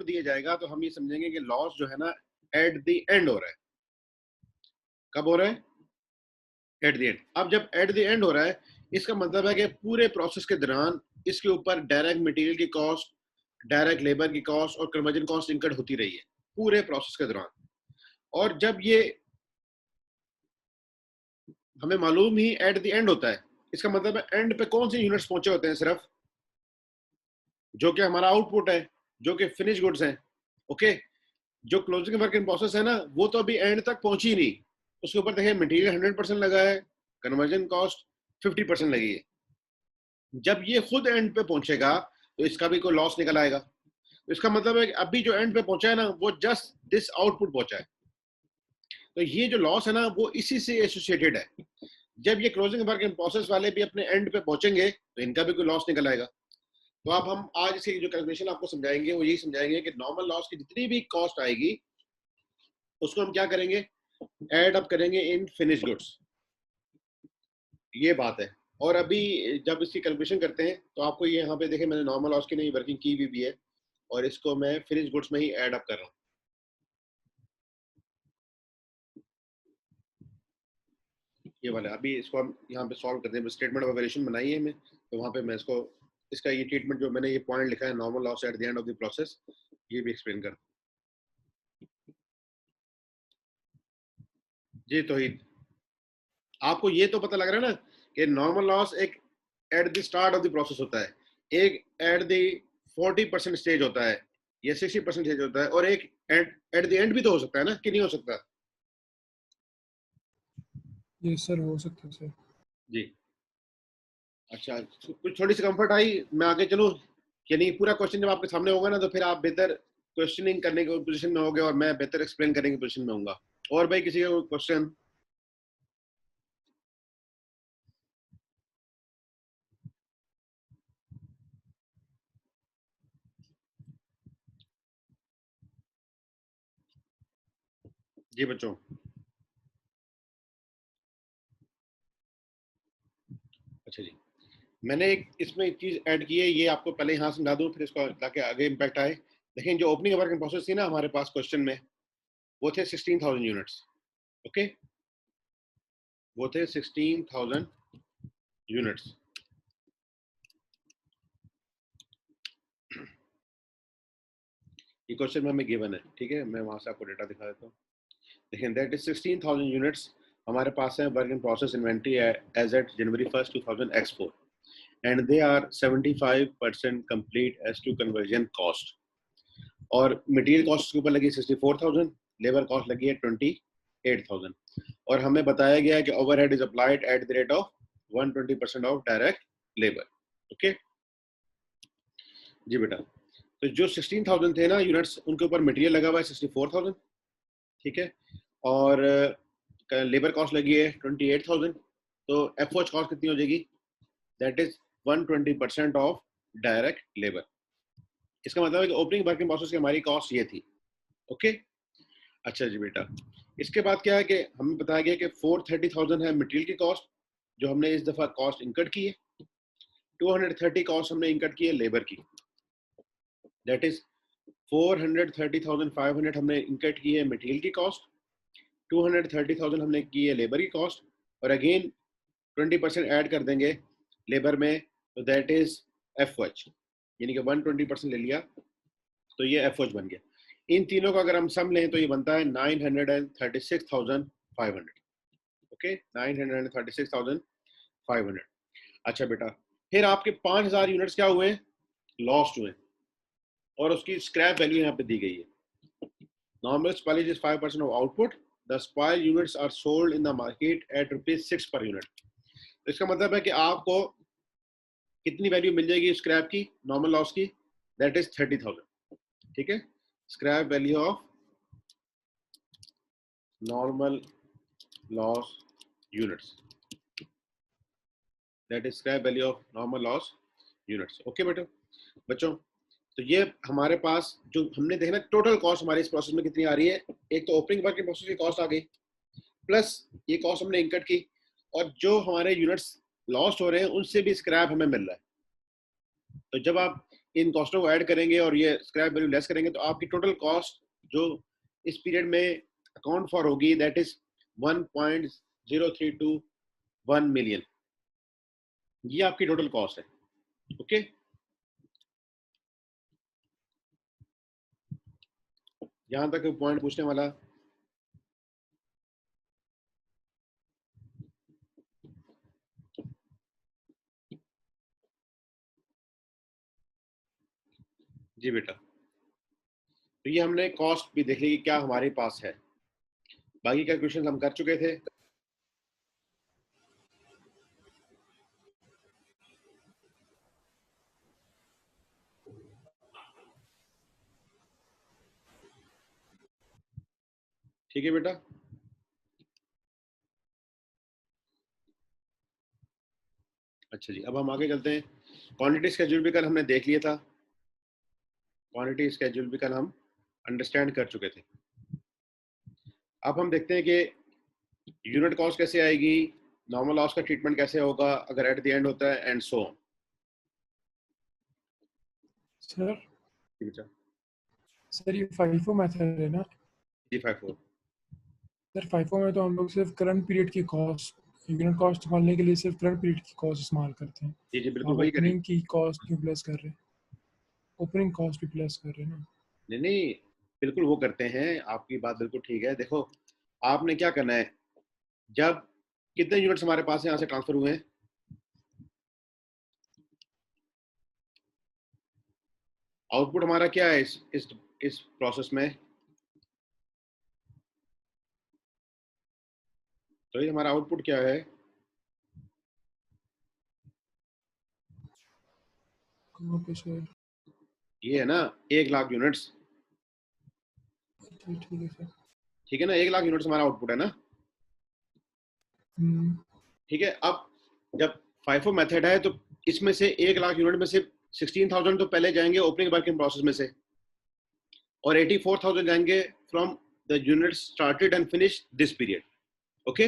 दिया जाएगा तो हम ये समझेंगे कि लॉस जो है ना एट द एंड हो रहा है। कब हो रहा है? Eight the and. अब जब एट द एंड हो रहा है, इसका मतलब है कि पूरे प्रोसेस के दौरान इसके ऊपर डायरेक्ट मटेरियल की कॉस्ट, डायरेक्ट लेबर की कॉस्ट और कन्वर्जन कॉस्ट इंकर्ड होती रही है पूरे प्रोसेस के दौरान। और जब ये हमें मालूम ही एट द एंड होता है, इसका मतलब है एंड पे कौन से यूनिट्स पहुंचे होते हैं? सिर्फ जो कि हमारा आउटपुट है, जो कि फिनिश गुड्स हैं। ओके, जो क्लोजिंग वर्क इन प्रोसेस है ना, वो तो अभी एंड तक पहुंची नहीं। उसके ऊपर देखिए मटेरियल 100% लगा है, कन्वर्जन कॉस्ट 50% लगी है। जब ये खुद एंड पे पहुंचेगा तो इसका भी कोई लॉस निकल आएगा। तो इसका मतलब है कि अभी जो एंड पे पहुंचा है ना, वो जस्ट दिस आउटपुट पहुंचा है। तो ये जो लॉस है ना, वो इसी से एसोसिएटेड है। जब ये क्लोजिंग वर्क इन प्रोसेस वाले भी अपने एंड पे पहुंचेंगे तो इनका भी कोई लॉस निकल आएगा। तो अब हम आज इसकी जो कैलकुलेशन आपको समझाएंगे वो यही समझाएंगे कि नॉर्मल लॉस की जितनी भी कॉस्ट आएगी उसको हम क्या करेंगे, एड अप करेंगे इन फिनिश गुड्स। ये बात है। और अभी जब इसकी कैलकुलेशन करते हैं तो आपको ये यहाँ पे देखें, मैंने नॉर्मल लॉस की नहीं वर्किंग की भी है और इसको मैं फिनिश गुड्स में ही ऐड अप कर रहा हूँ। ये वाला अभी इसको हम यहाँ पे सॉल्व करते हैं। स्टेटमेंट ऑफ वेरिएशन बनाई है हमें, तो वहाँ पे मैं इसको इसका ये ट्रीटमेंट जो मैंने ये पॉइंट लिखा है normal loss at the end of the process, ये भी एक्सप्लेन कर जी। तो आपको ये तो पता लग रहा है ना कि नॉर्मल लॉस एक eight the start of the process होता है, एक एट द 40% स्टेज होता है या 60% स्टेज होता है, और एक एट द एंड भी तो हो सकता है ना, कि नहीं हो सकता? जी सर, हो सकता है सर। जी। अच्छा, कुछ थोड़ी सी कंफर्ट आई, मैं आगे चलूं? यानी पूरा क्वेश्चन जब आपके सामने होगा ना तो फिर आप बेहतर क्वेश्चनिंग करने की पोजीशन में होगे और मैं बेहतर एक्सप्लेन करने की पोजीशन में होऊंगा। और भाई किसी का क्वेश्चन? जी बच्चों। अच्छा जी, मैंने एक इसमें एक चीज ऐड की है, ये आपको पहले यहाँ समझा दूं फिर इसको ताकि आगे इम्पैक्ट आए। देखें, जो ओपनिंग वर्क इन प्रोसेस थी ना हमारे पास क्वेश्चन में, वो थे 16,000 यूनिट्स। ओके, वो थे 16,000 यूनिट्स। ये क्वेश्चन में हमें गिवन है, ठीक है, मैं वहां से आपको डेटा दिखा देता हूँ। देखिए, दैट इज 16,000 यूनिट्स हमारे पास है work in process inventory as at January 1st 2004, and they are 75% complete as to conversion cost. और मटेरियल कॉस्ट के ऊपर लगी 64,000, लेबर कॉस्ट लगी है 28,000, और हमें बताया गया है कि overhead is applied at the rate of 120% of direct labour. Okay जी बेटा, तो जो 16,000 थे ना यूनिट्स, उनके ऊपर मटेरियल लगा हुआ है 64,000, ठीक है, और लेबर कॉस्ट लगी है 28,000। तो एफओएच कॉस्ट कितनी हो जाएगी? That is 120% of direct labour. इसका मतलब है कि ओपनिंग वर्किंग प्रोसेस की हमारी कॉस्ट ये थी। ओके, अच्छा जी बेटा, इसके बाद क्या है कि हमें बताया गया कि 430,000 है मटेरियल की कॉस्ट जो हमने इस दफा कॉस्ट इंकर्ड की है। 230 कॉस्ट हमने इंकर्ड की है लेबर की, दैट इज 430,500 हमने इंकर्ड की है मटेरियल की कॉस्ट, 230,000 हमने की है लेबर की कॉस्ट, और अगेन 20% ऐड कर देंगे लेबर में, तो दैट इज एफओएच, यानी कि 120% ले लिया तो ये एफओएच बन गया। इन तीनों का अगर हम सम लें तो ये बनता है 936,500। ओके, 936,500। अच्छा बेटा, फिर आपके 5,000 यूनिट्स क्या हुए? लॉस्ट हुए, और उसकी स्क्रैप वैल्यू यहाँ पे दी गई है। Normal spoilage is 5% of output, the spoil units are sold in the market at ₹6 per unit. तो इसका मतलब है कि आपको कितनी वैल्यू मिल जाएगी स्क्रैप की, नॉर्मल लॉस की? दैट इज 30,000, ठीक है, scrap value of normal loss units, that is scrap value of normal loss units. Okay बेटा बच्चों, तो ये हमारे पास जो हमने देखना टोटल कॉस्ट हमारी इस प्रोसेस में कितनी आ रही है। एक तो ओपनिंग वर्क इन प्रोसेस की कॉस्ट आ गई, प्लस ये कॉस्ट हमने इंकर्ड की, और जो हमारे यूनिट्स लॉस्ट हो रहे हैं उनसे भी स्क्रैप हमें मिल रहा है। तो जब आप इन कॉस्टों को ऐड करेंगे और ये स्क्रैप वैल्यू लेस करेंगे तो आपकी टोटल कॉस्ट जो इस पीरियड में अकाउंट फॉर होगी दैट इज 1.0321 मिलियन। ये आपकी टोटल कॉस्ट है। ओके, यहां तक पॉइंट पूछने वाला? जी बेटा, तो ये हमने कॉस्ट भी देख ली कि क्या हमारे पास है। बाकी कैलकुलेशन हम कर चुके थे। ठीक है बेटा, अच्छा जी, अब हम आगे चलते हैं। क्वांटिटी स्केड्यूल भी कल हमने देख लिया था, क्वांटिटी स्केड्यूल भी कल हम अंडरस्टैंड कर चुके थे। अब हम देखते हैं कि यूनिट कॉस्ट कैसे आएगी, नॉर्मल लॉस का ट्रीटमेंट कैसे होगा अगर एट द एंड होता है, एंड सो ऑन। सर बेटा सर ये फाइफो मेथड है ना? जी 54। सर फाइफो में तो हम लोग सिर्फ करंट पीरियड की कॉस्ट, यूनिट कॉस्ट निकालने के लिए सिर्फ करंट पीरियड की कॉस्ट इस्तेमाल करते हैं। जी जी बिल्कुल आप वही करेंगे। ओपनिंग की कॉस्ट क्यों प्लस कर रहे हैं? ओपनिंग कॉस्ट भी प्लस कर रहे हैं ना? नहीं नहीं, बिल्कुल वो करते हैं, आपकी बात बिल्कुल ठीक है। देखो आपने क्या करना है, जब कितने यूनिट्स हमारे पास यहाँ से ट्रांसफर हुए हैं, आउटपुट हमारा क्या है इस प्रोसेस में, तो ये हमारा आउटपुट क्या है, कहाँ पे सर? ये है ना 1 लाख यूनिट्स। ठीक ठीक है सर। ठीक है ना, 1 लाख यूनिट्स हमारा आउटपुट है ना। हम्म, ठीक है, अब जब फाइफो मेथड है तो इसमें से 1 लाख यूनिट में से 16,000 तो पहले जाएंगे ओपनिंग वर्किंग प्रोसेस में से, और 84,000 जाएंगे from the unit started and finish this period. Okay,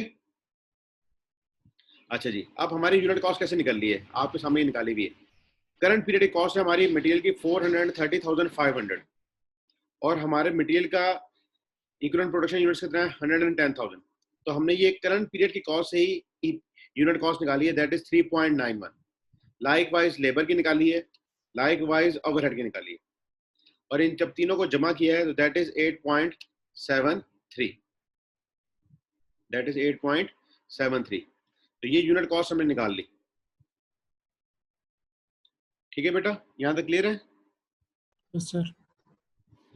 अच्छा जी, अब हमारी यूनिट कॉस्ट कैसे निकल रही है, आपके सामने निकाली हुई है। करंट पीरियड की कॉस्ट है हमारी मटेरियल की 430,500, और हमारे मटेरियल का इक्विवेलेंट प्रोडक्शन यूनिट्स कितना है 110,000। तो हमने ये करंट पीरियड की कॉस्ट से ही यूनिट कॉस्ट निकाली है, that is 3.91। Like wise labour की निकाली है, लाइक वाइज ओवरहेड की निकाली है, और इन जब तीनों को जमा किया है तो दैट इज 8.73, दैट इज 8.73। तो ये यूनिट कॉस्ट हमने निकाल ली। ठीक है बेटा, यहां तक क्लियर है? Yes sir.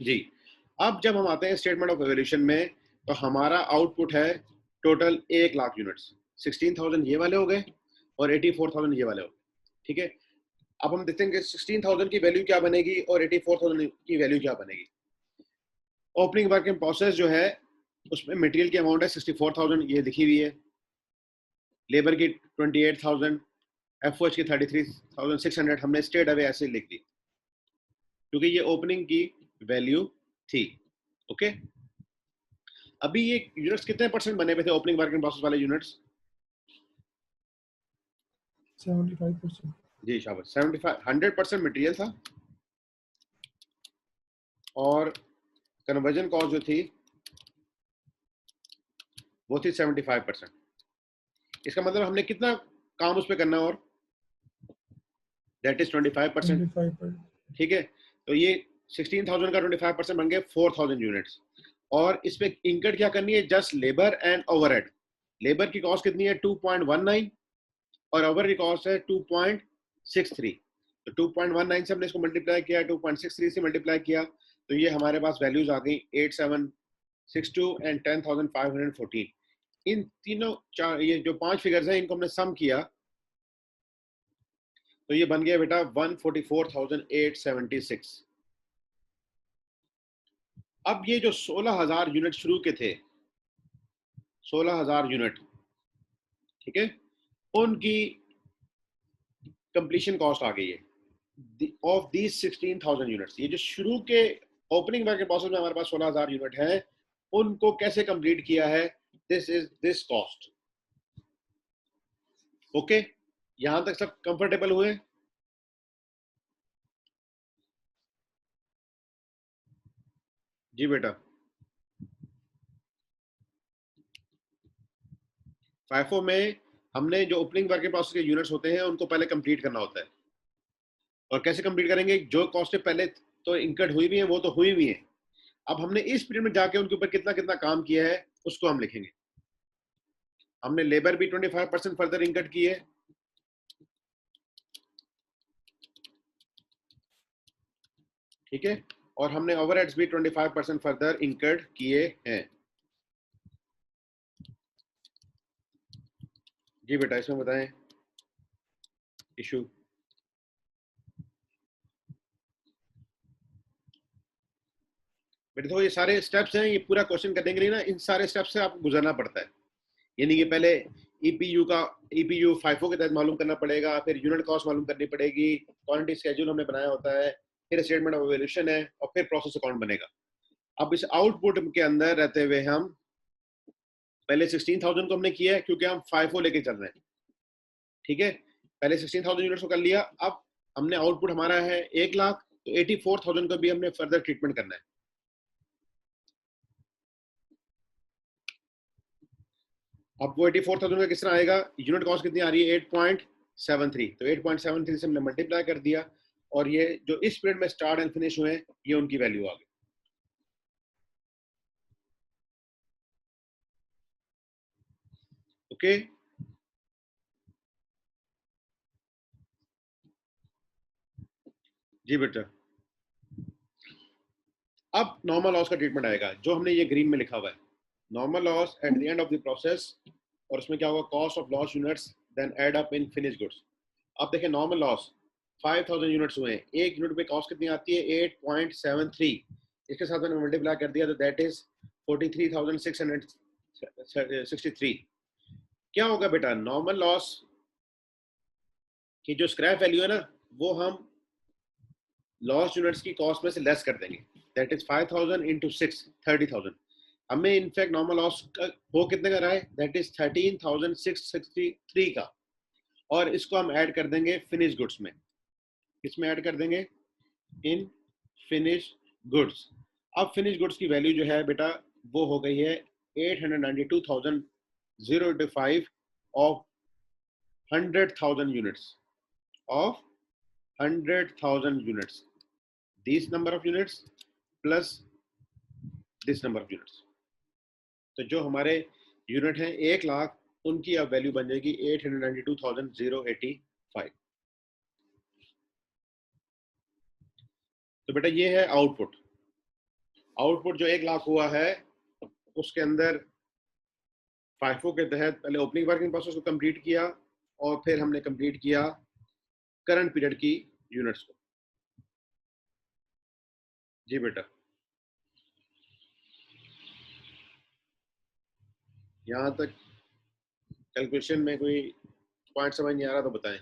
जी, अब जब हम आते हैं स्टेटमेंट ऑफ एवल्यूशन में, तो हमारा आउटपुट है टोटल 1 लाख यूनिट्स। 16,000 ये वाले हो गए और 84,000 ये वाले हो गए। ठीक है, अब हम देखते हैं कि 16,000 की वैल्यू क्या बनेगी और 84,000 की वैल्यू क्या बनेगी। ओपनिंग वर्क इन प्रोसेस जो है उसमें मटेरियल की अमाउंट है 64,000, ये लिखी हुई है। लेबर की 28,000, एफओएच की 33,600 हमने स्टेट अवे ऐसे लिख दी क्योंकि ये ओपनिंग की वैल्यू थी। ओके, अभी ये यूनिट्स कितने परसेंट बने हुए थे ओपनिंग वर्क इन प्रोसेस वाले यूनिट्स? 75%। जी शाबाश, 75, 100% मटेरियल था, और कन्वर्जन कॉस्ट जो थी वो थी 75%। इसका मतलब हमने कितना काम उस पर करना है, और दैट इज 25%। 25%। ठीक है, तो ये 16,000 का 25% बन गए 4,000 यूनिट्स। और इस पे इंकर्ड क्या करनी है, just labour and overhead. Labour की कॉस्ट कितनी है 2.19, और ओवर की कॉस्ट है 2.63। तो 2.19 से हमने इसको मल्टीप्लाई किया, 2.63 से मल्टीप्लाई किया, तो ये हमारे पास वैल्यूज आ गई 8762 एंड 10,514। इन तीनों चार, ये जो 5 फिगर्स हैं इनको हमने सम किया तो ये बन गया बेटा 144,876। अब ये जो 16,000 यूनिट शुरू के थे, 16,000 यूनिट, ठीक है, उनकी कंप्लीशन कॉस्ट आ गई है ऑफ दीज 16,000 यूनिट्स। ये जो शुरू के ओपनिंग वर्क प्रोसेस में हमारे पास 16,000 यूनिट है, उनको कैसे कंप्लीट किया है, this is this cost. Okay, यहां तक सब कंफर्टेबल हुए? जी बेटा, FIFO में हमने जो ओपनिंग वर्क इन प्रोसेस के यूनिट्स होते हैं उनको पहले कंप्लीट करना होता है। और कैसे कंप्लीट करेंगे? जो कॉस्ट पहले तो इनकर्ड हुई भी है वो तो हुई भी है, अब हमने इस पीरियड में जाके उनके ऊपर कितना कितना काम किया है उसको हम लिखेंगे। हमने लेबर भी 25% फर्दर इनकट की है, ठीक है, और हमने ओवरहेड्स भी 25% फर्दर इनकर्ड किए हैं। जी बेटा, इसमें बताएं इशू। बेटा देखो, ये सारे स्टेप्स हैं, ये पूरा क्वेश्चन करने के लिए ना इन सारे स्टेप्स से आपको गुजरना पड़ता है। यानी कि पहले ईपीयू का ईपीयू फाइफो के तहत मालूम करना पड़ेगा, फिर यूनिट कॉस्ट मालूम करनी पड़ेगी, क्वांटिटी स्केड्यूल हमने बनाया होता है, फिर स्टेटमेंट ऑफ वैल्यूएशन है, और फिर प्रोसेस अकाउंट बनेगा। अब इस आउटपुट के अंदर रहते हुए हम पहले 16,000 को हमने किया है क्योंकि हम फाइफो लेके चल रहे हैं, ठीक है। पहले 16,000 यूनिट्स को कर लिया, अब हमने आउटपुट हमारा है 1,00,000, तो 84,000 को भी हमने फर्दर ट्रीटमेंट करना है। अब वो 84,000 का किस तरह आएगा? यूनिट कॉस्ट कितनी आ रही है? 8.73, तो 8.73 से हमने मल्टीप्लाई कर दिया, और ये जो इस पीरियड में स्टार्ट एंड फिनिश हुए ये उनकी वैल्यू आ गई। ओके, जी बेटा। अब नॉर्मल लॉस का ट्रीटमेंट आएगा, जो हमने ये ग्रीन में लिखा हुआ है, normal loss at the end of the process, और उसमें क्या होगा? Cost of loss units then add up in finish goods. अब देखें, नॉर्मल लॉस 5,000 यूनिट्स हुए हैं, एक यूनिट पे कॉस्ट कितनी आती है? 8.73, इसके साथ मैंने मल्टीप्लाई कर दिया तो दैट इज 43,663। क्या होगा बेटा? नॉर्मल लॉस की जो स्क्रैप वैल्यू है ना, वो हम लॉस यूनिट्स की कॉस्ट में से लेस कर देंगे, दैट इज 5,000 इंटू 6, 30,000। हमें इनफैक्ट नॉर्मल लॉस हो कितने का रहा है? दैट इज 13,663 का, और इसको हम ऐड कर देंगे फिनिश गुड्स में। इसमें ऐड कर देंगे इन फिनिश गुड्स। अब फिनिश गुड्स की वैल्यू जो है बेटा वो हो गई है 892,005 of 100,000 units, of 100,000 units, this number of units plus this number of units. तो जो हमारे यूनिट हैं 1,00,000, उनकी अब वैल्यू बन जाएगी 892,085। तो बेटा ये है आउटपुट। आउटपुट जो 1,00,000 हुआ है उसके अंदर फाइफो के तहत पहले ओपनिंग वर्किंग प्रोसेस को कंप्लीट किया, और फिर हमने कंप्लीट किया करंट पीरियड की यूनिट्स को। जी बेटा, यहाँ तक कैलकुलेशन में कोई पॉइंट समझ नहीं आ रहा तो बताएं।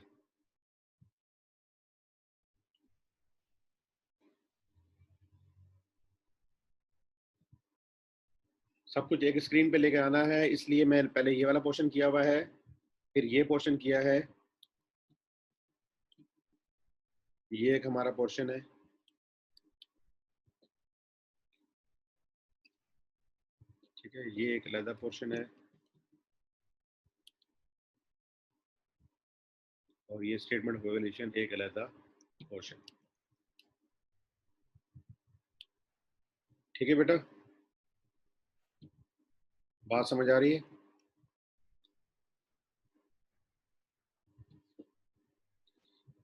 सब कुछ एक स्क्रीन पे लेके आना है, इसलिए मैं पहले ये वाला पोर्शन किया हुआ है, फिर ये पोर्शन किया है, ये एक हमारा पोर्शन है, ठीक है, ये एक अलग पोर्शन है, और ये स्टेटमेंट ऑफ वैल्यूएशन एक अलग पोर्शन। ठीक है बेटा, बात समझ आ रही है?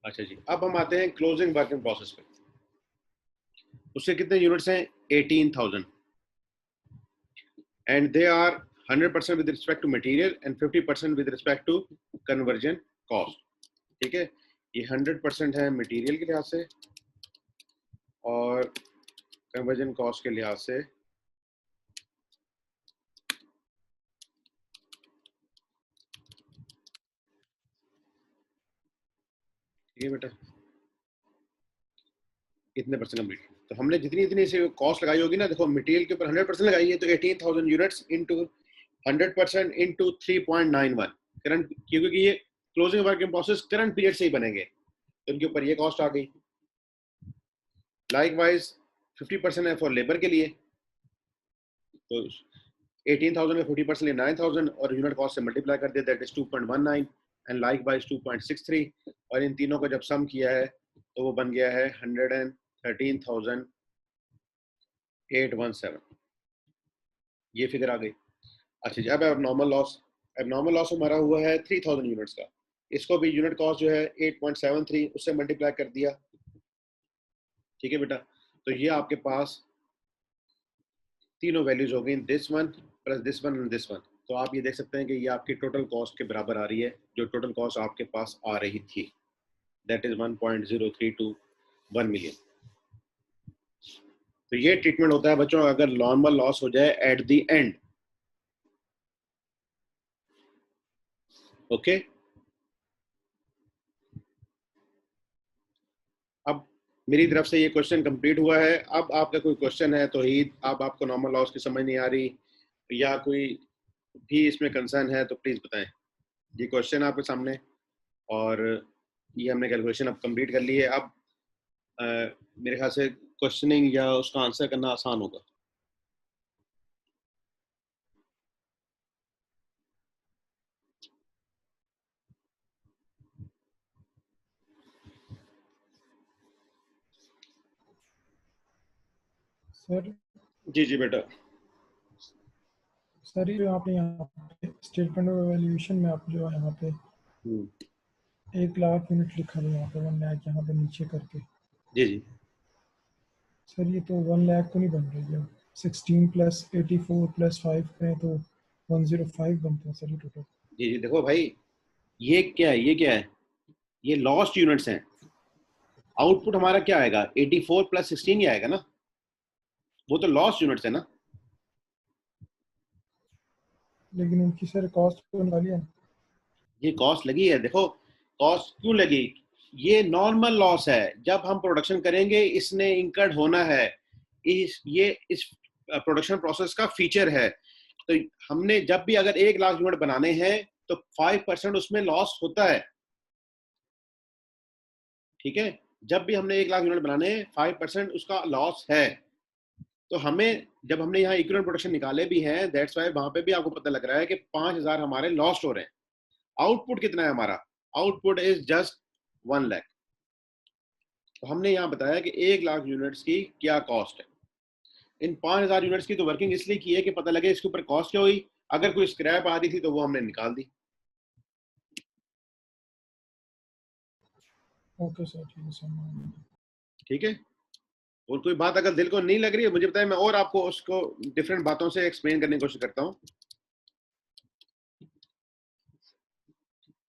अच्छा जी, अब हम आते हैं क्लोजिंग वर्किंग प्रोसेस पे। उससे कितने यूनिट्स हैं? 18,000, and they are 100% with respect to material and 50% with respect to conversion cost. ठीक है, ये 100% है मटेरियल के लिहाज से और कन्वर्जन कॉस्ट के लिहाज से। ठीक है बेटा, कितने परसेंट कम्प्लीट? तो हमने जितनी इतनी से कॉस्ट लगाई होगी ना, देखो मटेरियल के ऊपर 100% लगाई है, तो 18,000 यूनिट्स इंटू 100% इंटू 3.91 करंट, क्योंकि ये closing work in process current period से ही बनेंगे, तो इनके ऊपर ये कॉस्ट आ गई। लाइक वाइज 50% है फॉर लेबर के लिए, तो 18,000 में 40% लिए 9,000 और यूनिट कॉस्ट से मल्टीप्लाई कर दिया, दैट इज 2.19 एंड लाइक बाइज 2.63 और इन तीनों को जब सम किया है तो वो बन गया है 113,817। ये फिगर आ गई। अच्छा जी, अब नॉर्मल लॉस हमारा हुआ है 3,000 यूनिट्स का। इसको भी यूनिट कॉस्ट जो है 8.73 उससे मल्टीप्लाई कर दिया। ठीक है बेटा, तो ये आपके पास तीनों वैल्यूज हो गई, this one plus this one and this one. तो आप ये देख सकते हैं कि ये आपकी टोटल कॉस्ट के बराबर आ रही है जो टोटल कॉस्ट आपके पास आ रही थी, दैट इज 1.0321 मिलियन। तो ये ट्रीटमेंट होता है बच्चों अगर नॉर्मल लॉस हो जाए एट द एंड। ओके, अब मेरी तरफ से ये क्वेश्चन कंप्लीट हुआ है। अब आपका कोई क्वेश्चन है तो ही अब आपको नॉर्मल लॉस की समझ नहीं आ रही या कोई भी इसमें कंसर्न है तो प्लीज बताएं। ये क्वेश्चन आपके सामने और ये हमने कैलकुलेशन अब कंप्लीट कर ली है। अब मेरे ख्याल से क्वेश्चनिंग या उसका आंसर करना आसान होगा। सर जी जी बेटा। सर ये आपने यहाँ पे स्टेटमेंट ऑफ एवेल्यूएशन में आप जो है यहाँ पे 1 लाख यूनिट लिखा है, यहाँ पे 1 लाख यहाँ पे नीचे करके। जी जी सर ये तो 1 लाख तो नहीं बन रही है, 16 प्लस 84 प्लस 5 करें तो 105 बनते हैं सर ये टोटल। जी जी, देखो भाई ये क्या है, ये क्या है, ये लॉस्ट यूनिट्स हैं। आउटपुट हमारा क्या आएगा, 84 प्लस 16 ही आएगा ना, वो तो लॉस्ट यूनिट्स है ना। लेकिन उनकी सर कॉस्ट तो निकाली है। ये कॉस्ट लगी है, देखो कॉस्ट क्यों लगी, ये नॉर्मल लॉस है, जब हम प्रोडक्शन करेंगे इसने इंकर्ड होना है, इस प्रोडक्शन प्रोसेस का फीचर है। तो हमने जब भी अगर 1 लाख यूनिट बनाने हैं तो 5% उसमें लॉस होता है। ठीक है, जब भी हमने 1 लाख यूनिट बनाने हैं 5% उसका लॉस है। तो हमें जब हमने यहाँ इक्विवेलेंट प्रोडक्शन निकाले भी हैं, दैट्स वाई वहां पे भी आपको पता लग रहा है कि 5,000 हमारे लॉस्ट हो रहे हैं। आउटपुट कितना है हमारा, आउटपुट इज जस्ट 1 लाख। तो हमने यहाँ बताया कि 1 लाख यूनिट्स की क्या कॉस्ट है। इन 5,000 यूनिट्स की तो वर्किंग इसलिए की है कि पता लगे इसके ऊपर कॉस्ट क्या हुई। अगर कोई स्क्रैप आ रही थी तो वो हमने निकाल दी। ओके सर, ठीक है सर। ठीक है, और कोई बात अगर दिल को नहीं लग रही है मुझे बताएं, मैं और आपको उसको डिफरेंट बातों से एक्सप्लेन करने की कोशिश करता हूँ।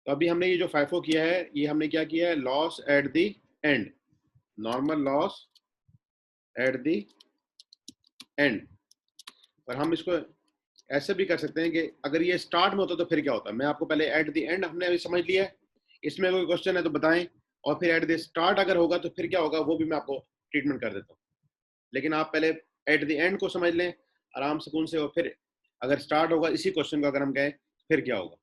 तो अभी हमने ये जो फाइफो किया है, ये हमने क्या किया है, loss at the and, normal loss at the and. और हम इसको ऐसे भी कर सकते हैं कि अगर ये स्टार्ट में होता तो फिर क्या होता। मैं आपको पहले एट द एंड हमने अभी समझ लिया है, इसमें कोई क्वेश्चन है तो बताएं, और फिर एट द स्टार्ट अगर होगा तो फिर क्या होगा वो भी मैं आपको ट्रीटमेंट कर देता हूँ। लेकिन आप पहले एट द एंड को समझ लें आराम सुकून से, और फिर अगर स्टार्ट होगा इसी क्वेश्चन को अगर हम कहें फिर क्या होगा।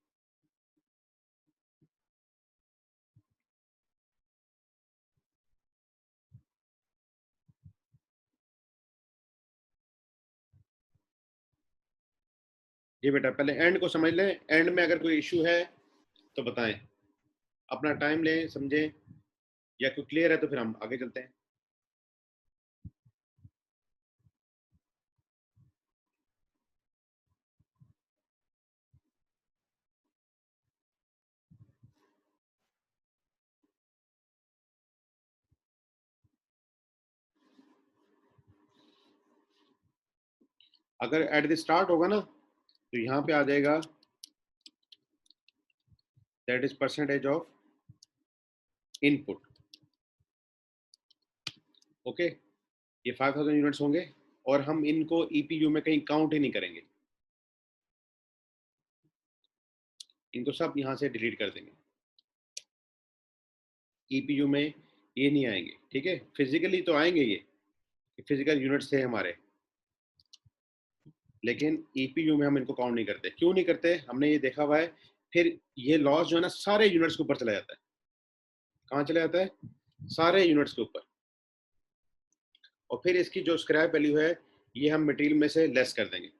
जी बेटा, पहले एंड को समझ लें, एंड में अगर कोई इशू है तो बताएं, अपना टाइम लें, समझें, या कोई क्लियर है तो फिर हम आगे चलते हैं। अगर एट द स्टार्ट होगा ना तो यहाँ पे आ जाएगा that is percentage of input. Okay, ये 5,000 यूनिट्स होंगे और हम इनको ईपीयू में कहीं काउंट ही नहीं करेंगे, इनको सब यहाँ से डिलीट कर देंगे, ईपीयू में ये नहीं आएंगे। ठीक है, फिजिकली तो आएंगे, ये फिजिकल यूनिट्स थे हमारे, लेकिन ईपीयू में हम इनको काउंट नहीं करते। क्यों नहीं करते, हमने ये देखा हुआ है। फिर ये लॉस जो है ना सारे यूनिट्स के ऊपर चला जाता है। कहाँ चला जाता है, सारे यूनिट्स के ऊपर। और फिर इसकी जो स्क्रैप वैल्यू है ये हम मटेरियल में से लेस कर देंगे।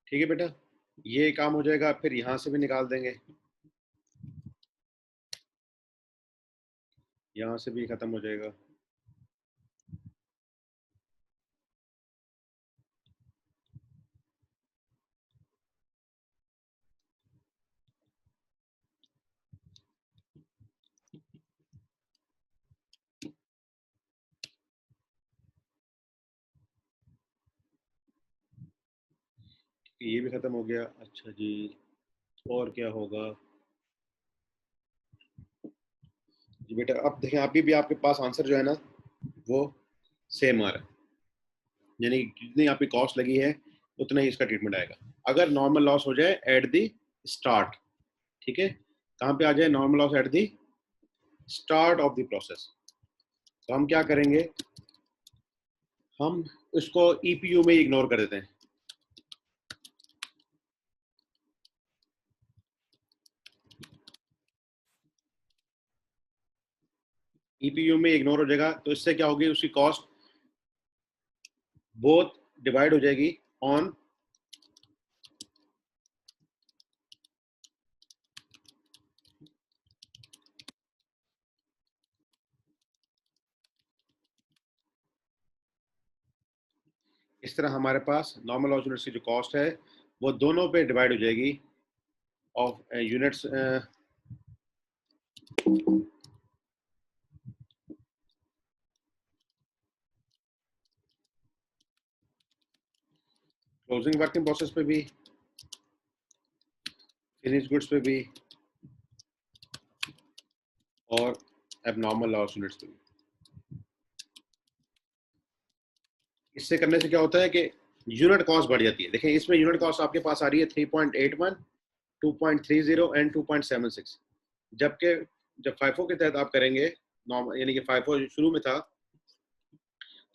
ठीक है बेटा, ये काम हो जाएगा, फिर यहां से भी निकाल देंगे, यहां से भी खत्म हो जाएगा। ये भी खत्म हो गया। अच्छा जी, और क्या होगा जी बेटा? अब देखें, अभी भी आपके पास आंसर जो है ना वो सेम आ रहा है, यानी कि जितनी आपकी कॉस्ट लगी है उतना ही इसका ट्रीटमेंट आएगा। अगर नॉर्मल लॉस हो जाए एट द स्टार्ट, ठीक है, कहाँ पे आ जाए normal loss? At the start of the process. तो हम क्या करेंगे, हम इसको ईपीयू में इग्नोर कर देते हैं। ईपीयू में इग्नोर हो जाएगा, तो इससे क्या होगी, उसकी कॉस्ट बोथ डिवाइड हो जाएगी ऑन इस तरह हमारे पास नॉर्मल लॉस यूनिट्स की जो कॉस्ट है वो दोनों पे डिवाइड हो जाएगी of units. Closing working process पे भी, फिनिश गुड्स पे भी, और एबनॉर्मल लॉस यूनिट्स पे भी। इससे करने से क्या होता है कि यूनिट कॉस्ट बढ़ जाती है। देखिए इसमें यूनिट कॉस्ट आपके पास आ रही है 3.81, 2.30 एंड 2.76, जबकि जब फाइफो के तहत आप करेंगे नॉर्मल, यानी कि फाइफो शुरू में था,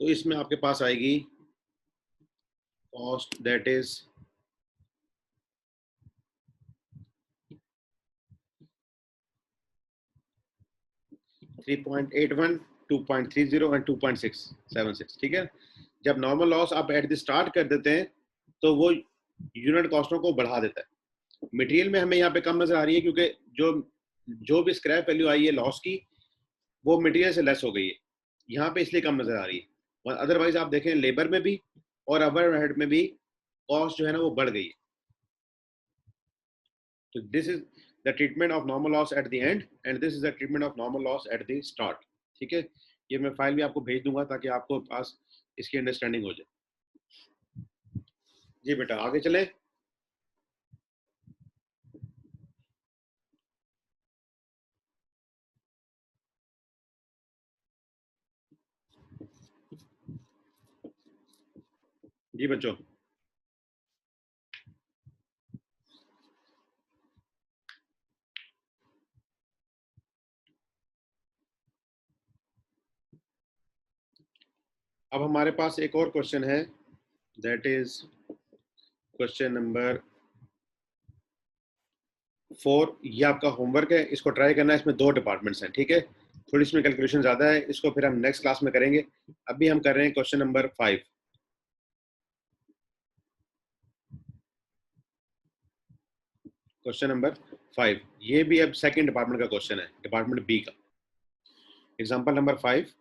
तो इसमें आपके पास आएगी कॉस्ट दैट इज 3.81, 2.30 एंड 2.676, ठीक है। जब नॉर्मल लॉस आप एट द स्टार्ट कर देते हैं तो वो यूनिट कॉस्टों को बढ़ा देता है। मटेरियल में हमें यहाँ पे कम नजर आ रही है क्योंकि जो जो भी स्क्रैप वैल्यू आई है लॉस की वो मटेरियल से लेस हो गई है, यहाँ पे इसलिए कम नजर आ रही है। और अदरवाइज आप देखें लेबर में भी और ओवरहेड में भी कॉस्ट जो है ना वो बढ़ गई है। तो this is the treatment of normal loss at the and and this is the treatment of normal loss at the start, ठीक है। ये मैं फाइल भी आपको भेज दूंगा ताकि आपको पास इसकी अंडरस्टैंडिंग हो जाए। जी बेटा आगे चले। जी बच्चों, अब हमारे पास एक और क्वेश्चन है, दैट इज क्वेश्चन नंबर 4। ये आपका होमवर्क है, इसको ट्राई करना है। इसमें 2 डिपार्टमेंट्स हैं, ठीक है, थोड़ी इसमें कैलकुलेशन ज्यादा है, इसको फिर हम नेक्स्ट क्लास में करेंगे। अभी हम कर रहे हैं क्वेश्चन नंबर 5। क्वेश्चन नंबर 5 ये भी अब सेकंड डिपार्टमेंट का क्वेश्चन है, डिपार्टमेंट बी का। Example number 5,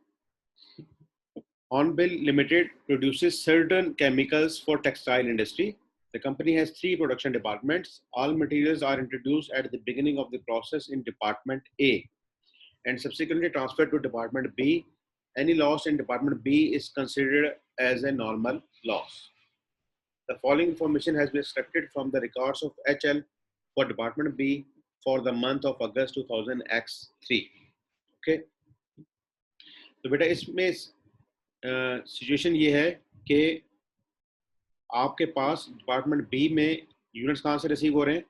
Hornbill Limited produces certain chemicals for textile industry. The company has 3 production departments. All materials are introduced at the beginning of the process in department A and subsequently transferred to department B. Any loss in department B is considered as a normal loss. The following information has been extracted from the records of HL for department B for the month of August 2000X3. Okay. तो बेटा इसमें situation ये है कि आपके पास department B में units कहाँ से रिसीव हो रहे हैं?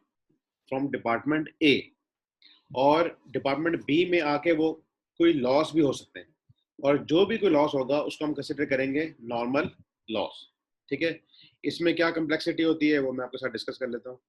फ्रॉम डिपार्टमेंट ए, और डिपार्टमेंट बी में आके वो कोई लॉस भी हो सकते हैं, और जो भी कोई लॉस होगा उसको हम कंसिडर करेंगे नॉर्मल लॉस, ठीक है। इसमें क्या कम्प्लेक्सिटी होती है वो मैं आपके साथ डिस्कस कर लेता हूँ।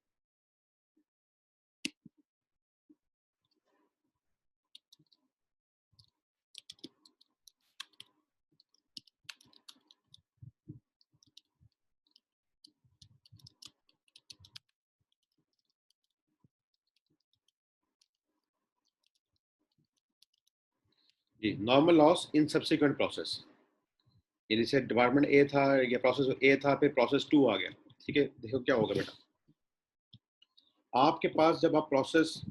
जी, normal loss in subsequent process, यानी से डिपार्टमेंट ए था या प्रोसेस ए था, फिर प्रोसेस 2 आ गया। ठीक है, देखो क्या होगा बेटा, आपके पास जब आप प्रोसेस,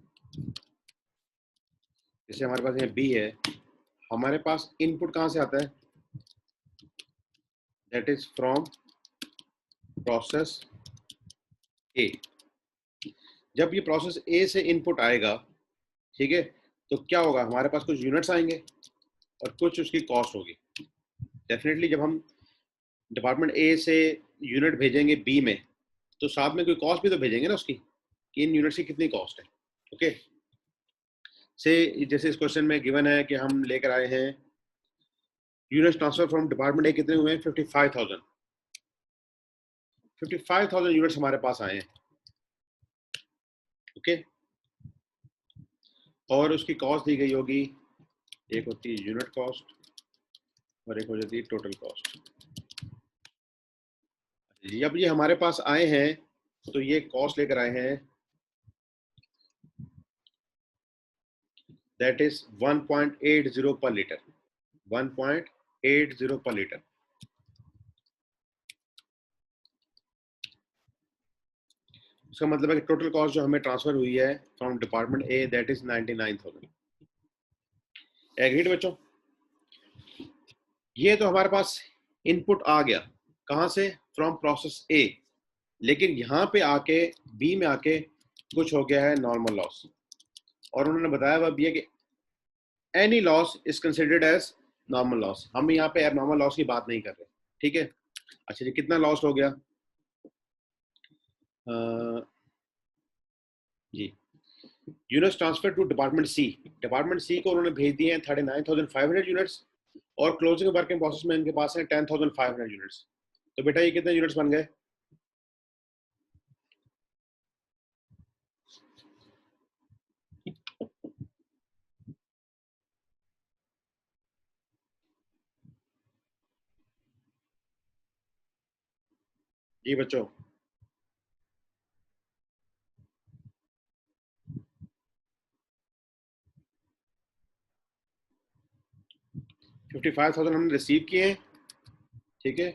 जैसे हमारे पास यहाँ बी है, हमारे पास इनपुट कहाँ से आता है, दैट इज फ्रॉम प्रोसेस ए। जब ये प्रोसेस ए से इनपुट आएगा, ठीक है, तो क्या होगा, हमारे पास कुछ यूनिट्स आएंगे और कुछ उसकी कॉस्ट होगी। डेफिनेटली जब हम डिपार्टमेंट ए से यूनिट भेजेंगे बी में, तो साथ में कोई कॉस्ट भी तो भेजेंगे ना उसकी, कि इन यूनिट्स की कितनी कॉस्ट है। ओके, से जैसे इस क्वेश्चन में गिवन है कि हम लेकर आए हैं यूनिट्स ट्रांसफर फ्रॉम डिपार्टमेंट ए, कितने हुए हैं, 55,000। 55,000 यूनिट्स हमारे पास आए हैं। ओके, और उसकी कॉस्ट दी गई होगी, एक होती है यूनिट कॉस्ट और एक हो जाती है टोटल कॉस्ट। जब ये हमारे पास आए हैं तो ये कॉस्ट लेकर आए हैं, दैट इज 1.80 पर लीटर, 1.80 पर लीटर। इसका मतलब है कि टोटल कॉस्ट जो हमें ट्रांसफर हुई है from department A, that is 99,000। Agreed बच्चों, ये तो हमारे पास इनपुट आ गया, कहां से, फ्रॉम प्रोसेस ए, लेकिन यहां पे आके बी में आके कुछ हो गया है नॉर्मल लॉस, और उन्होंने बताया वह भी है कि any loss is considered as normal loss. हम यहाँ पे एबनॉर्मल लॉस की बात नहीं कर रहे। ठीक है, अच्छा जी, कितना लॉस हो गया, जी, units transfer to department C, department C को उन्होंने भेज दिए हैं 39,500 यूनिट्स, और क्लोजिंग वर्किंग प्रोसेस में इनके पास है 10,500 यूनिट्स। तो बेटा ये कितने यूनिट्स बन गए, जी बच्चों, 55,000 हमने रिसीव किए हैं। ठीक है,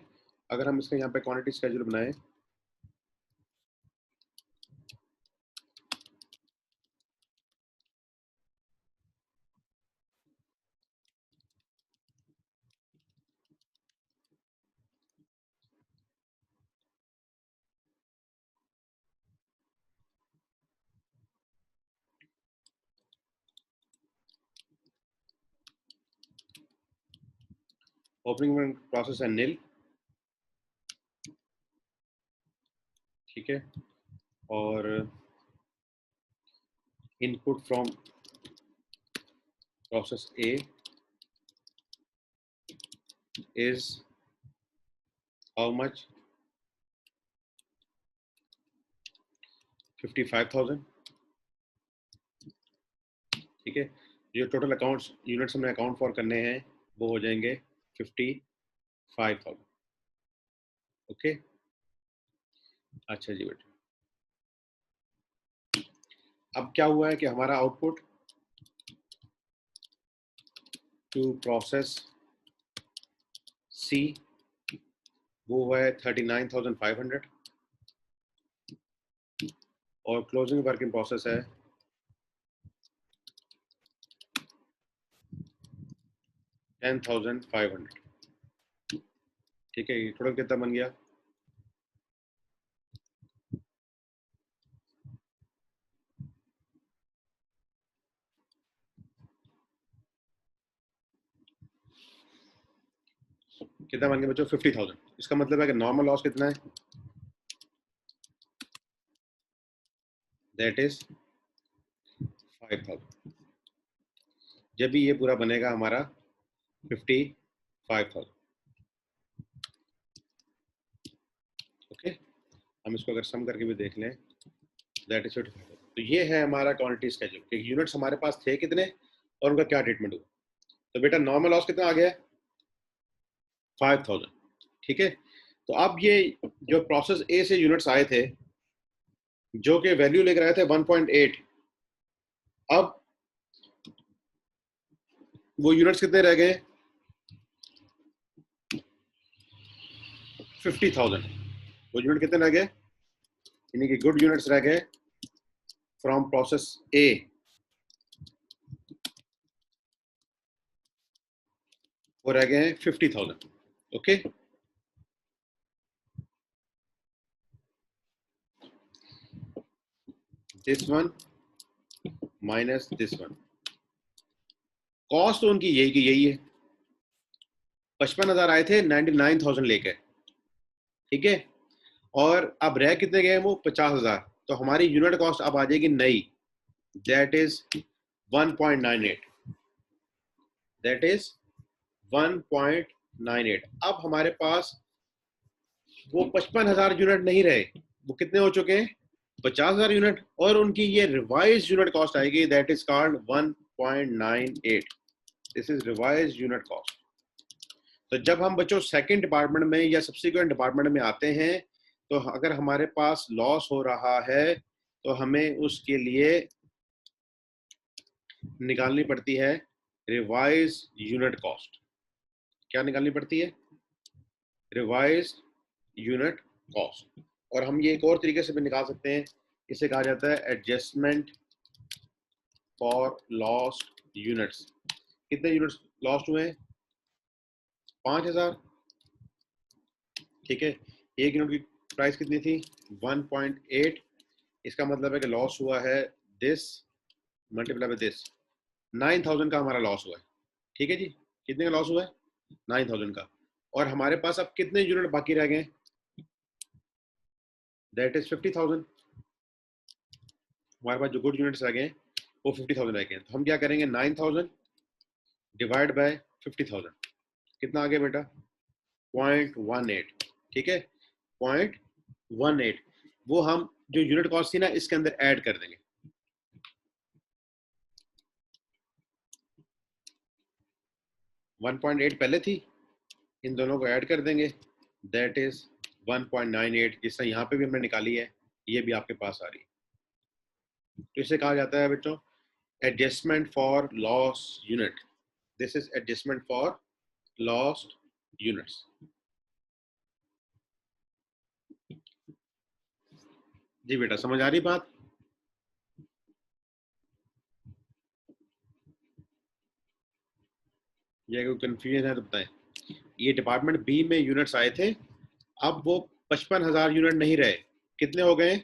अगर हम इसका यहाँ पे क्वांटिटी स्केड्यूल बनाएं, ओपनिंग प्रोसेस है नील। ठीक है, और input from process A is how much, 55,000। ठीक है, जो टोटल अकाउंट्स यूनिट्स हमने अकाउंट फॉर करने हैं वो हो जाएंगे 55,000। ओके, अच्छा जी बेटा, अब क्या हुआ है कि हमारा आउटपुट टू प्रोसेस सी वो हुआ है 39,500, और क्लोजिंग वर्क इन प्रोसेस है 10,500। ठीक है, टोटल कितना बन गया, कितना बन गया बच्चों, 50,000। इसका मतलब है कि नॉर्मल लॉस कितना है, दैट इज 5,000। जब भी ये पूरा बनेगा हमारा 55,000। ओके, हम इसको अगर सम करके भी देख लें, दैट इज 55,000। तो ये है हमारा क्वांटिटी स्केड्यूल कि यूनिट्स हमारे पास थे कितने और उनका क्या ट्रीटमेंट हुआ। तो बेटा नॉर्मल लॉस कितना आ गया, 5,000। ठीक है, तो अब ये जो प्रोसेस ए से यूनिट्स आए थे जो कि वैल्यू लेकर आए थे 1.8, अब वो यूनिट्स कितने रह गए? 50,000। वो यूनिट कितने रह गए, यानी कि गुड यूनिट्स रह गए फ्रॉम प्रोसेस ए, वो रह गए 50,000। Okay, this one minus this one. Cost तो उनकी यही की यही है, 55,000 आए थे 99,000 लेके, ठीक है। और अब रह कितने गए वो? 50,000। तो हमारी यूनिट कॉस्ट अब आ जाएगी नई, दैट इज 1.98, दैट इज 1.98। अब हमारे पास वो 55,000 यूनिट नहीं रहे, वो कितने हो चुके हैं? 50,000 यूनिट, और उनकी ये रिवाइज यूनिट कॉस्ट आएगी, that is called 1.98। This is revise unit cost. तो जब हम बच्चों सेकंड डिपार्टमेंट में या सब्सिक्वेंट डिपार्टमेंट में आते हैं, तो अगर हमारे पास लॉस हो रहा है तो हमें उसके लिए निकालनी पड़ती है रिवाइज यूनिट कॉस्ट। क्या निकालनी पड़ती है? Revise unit cost. और हम ये एक और तरीके से भी निकाल सकते हैं, इसे कहा जाता है एडजस्टमेंट फॉर लॉस्ट यूनिट्स। कितने यूनिट्स लॉस्ट हुए हैं? 5,000, ठीक है। एक यूनिट की प्राइस कितनी थी? 1.8। इसका मतलब है कि लॉस हुआ है दिस मल्टीप्लाई बाय दिस, 9,000 का हमारा लॉस हुआ है, ठीक है जी। कितने का लॉस हुआ है? 9,000 का। और हमारे पास अब कितने यूनिट बाकी रह गए? That is 50,000। हमारे पास जो गुड यूनिट्स रह गए वो 50,000 रह गए। तो हम क्या करेंगे? 9,000 डिवाइड बाय 50,000, कितना आ गया बेटा? 0.18, ठीक है, 0.18। वो हम जो यूनिट कॉस्ट थी ना, इसके अंदर ऐड कर देंगे। वन 1.8 पहले थी, इन दोनों को ऐड कर देंगे, दैट इज 1.98। जिस तरह यहाँ पे भी हमने निकाली है, ये भी आपके पास आ रही है। तो इसे कहा जाता है बच्चों adjustment for loss unit. This is adjustment for lost units. जी बेटा, समझ आ रही बात? ये कोई कंफ्यूजन है तो बताएं। ये डिपार्टमेंट बी में यूनिट्स आए थे, अब वो 55,000 यूनिट नहीं रहे, कितने हो गए?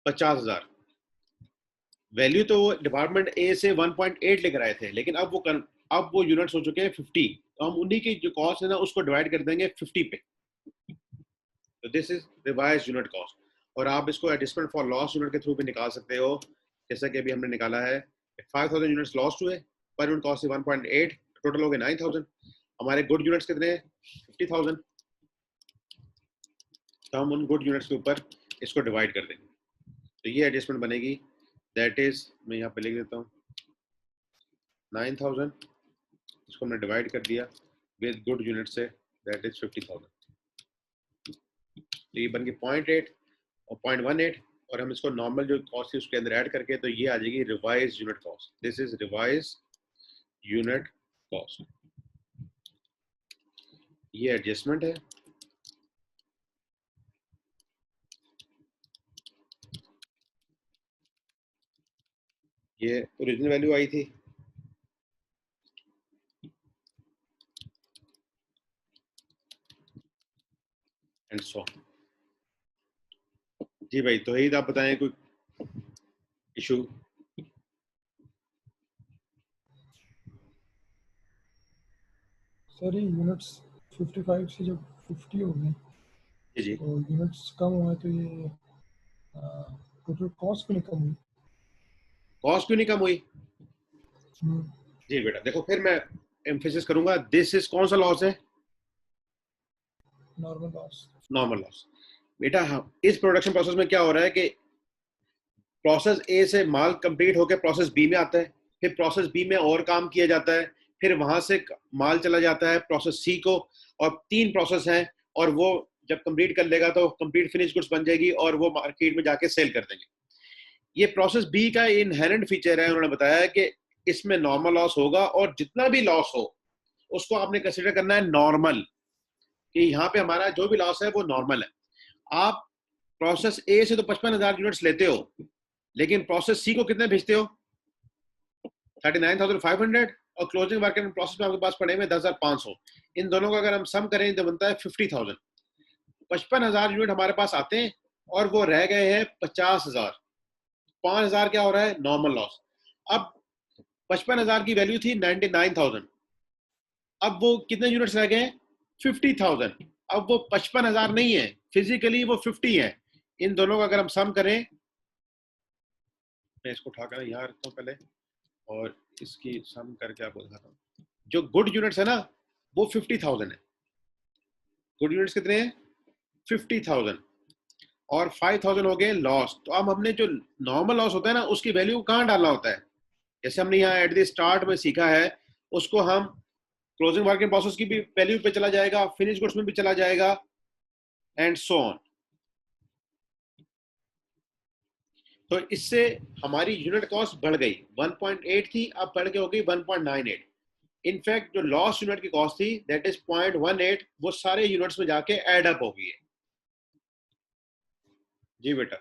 50,000। वैल्यू तो वो डिपार्टमेंट ए से 1.8 लेकर आए थे, लेकिन अब वो यूनिट्स हो चुके हैं 50। तो हम उन्हीं की जो कॉस्ट है ना, उसको डिवाइड कर देंगे 50 पे। तो this is revise unit cost. और आप इसको एडजस्टमेंट फॉर लॉस यूनिट के थ्रू भी निकाल सकते हो, जैसा कि अभी हमने निकाला है। 5,000 यूनिट्स लॉस्ट हुए, पर यूनिट कॉस्ट 1.8, टोटल हो गए 9,000। हमारे गुड यूनिट्स कितने हैं? 50,000। तो हम उन गुड यूनिट्स के ऊपर इसको डिवाइड कर देंगे, तो ये एडजस्टमेंट बनेगी। दैट इज, मैं यहाँ पे लिख देता हूँ 9,000, इसको हमने डिवाइड कर दिया विद गुड यूनिट से, दैट इज 50,000। तो ये बन गई 0.8 और 0.18, और हम इसको नॉर्मल जो कॉस्ट है उसके अंदर ऐड करके, तो ये आ जाएगी revise unit cost. This is revise unit cost. ये एडजस्टमेंट है। ये ओरिजिनल वैल्यू आई थी, एंड सो। जी भाई, तो यही आप बताएं कोई इशू? सर ये यूनिट्स 55 से जब 50 हो गए, जी जी, तो यूनिट्स कम हुए, तो ये टोटल कॉस्ट क्यों नहीं कम हुई? कॉस्ट क्यों नहीं कम हुई? हम्म, जी बेटा देखो, फिर मैं एम्फेसिस करूंगा, दिस इज कौन सा लॉस है? Normal loss. Normal loss. बेटा इस प्रोडक्शन प्रोसेस में क्या हो रहा है कि प्रोसेस ए से माल कंप्लीट होकर प्रोसेस बी में आता है, फिर प्रोसेस बी में और काम किया जाता है, फिर वहां से माल चला जाता है प्रोसेस सी को, और 3 प्रोसेस हैं, और वो जब कंप्लीट कर लेगा तो कंप्लीट फिनिश गुड्स बन जाएगी, और वो मार्केट में जाके सेल कर देंगे। ये प्रोसेस बी का इनहेरेंट फीचर है, उन्होंने बताया कि इसमें नॉर्मल लॉस होगा, और जितना भी लॉस हो उसको आपने कंसिडर करना है नॉर्मल, कि यहाँ पे हमारा जो भी लॉस है वो नॉर्मल है। आप प्रोसेस ए से तो 55,000 यूनिट्स लेते हो, लेकिन प्रोसेस सी को कितने भेजते हो? 39,500, और क्लोजिंग मार्केट में प्रोसेस में आपके पास पड़े हुए 10,500। इन दोनों का अगर हम सम करें तो बनता है 50,000। 55,000 यूनिट हमारे पास आते हैं और वो रह गए हैं 50,000। 5,000 क्या हो रहा है? Normal loss. अब 55,000 की वैल्यू थी 99,000, अब वो कितने यूनिट्स रह गए? 50,000। अब वो 55,000 नहीं है, फिजिकली वो 50 है। इन दोनों का अगर हम सम करें, मैं इसको उठाकर यहाँ रखता हूँ पहले और इसकी सम करके आपको दिखाता हूँ। जो गुड यूनिट्स है ना वो 50,000 है। गुड यूनिट्स कितने हैं? 50,000। और 5,000 हो गए लॉस। तो अब हमने जो नॉर्मल लॉस होता है ना उसकी वैल्यू कहाँ डालना होता है? जैसे हमने यहाँ एट द स्टार्ट में सीखा है, उसको हम क्लोजिंग मार्केट प्रोसेस की भी वैल्यू पे चला जाएगा, फिनिश गुड्स में भी चला जाएगा, एंड सो ऑन। तो इससे हमारी यूनिट कॉस्ट बढ़ गई, 1.8 थी अब बढ़ के हो गई 1.98। इनफैक्ट जो लॉस यूनिट की कॉस्ट थी दैट इज 0.18, वो सारे यूनिट्स में जाके एड अप हो गई है। जी बेटा।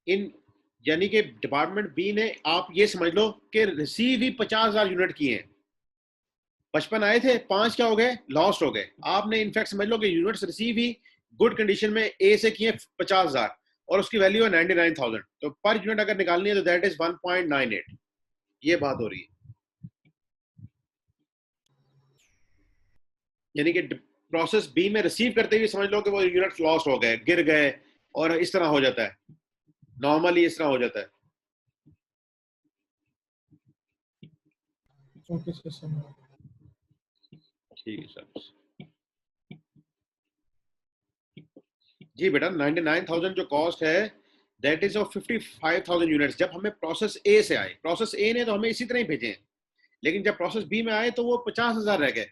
इन यानी कि डिपार्टमेंट बी ने, आप ये समझ लो कि रिसीव ही 50,000 यूनिट किए हैं। 55 आए थे, 5 क्या हो गए? लॉस्ट हो गए। आपने इनफैक्ट समझ लो कि यूनिट्स रिसीव ही गुड कंडीशन में ए से किए 50,000 और उसकी वैल्यू है 99,000। तो पर यूनिट अगर निकालनी है तो दैट इज 1.98। ये बात हो रही है। यानी कि प्रोसेस बी में रिसीव करते हुए समझ लो कि वो यूनिट्स लॉस्ट हो गए, गिर गए, और इस तरह हो जाता है, नॉर्मली इस तरह हो जाता है। ओके सर, समझ। ठीक है सर। जी बेटा, 99,000 जो कॉस्ट है दैट इज ऑफ 55,000 यूनिट्स। जब हमें प्रोसेस ए से आए, प्रोसेस ए ने तो हमें इसी तरह ही भेजे हैं, लेकिन जब प्रोसेस बी में आए तो वो 50,000 रह गए।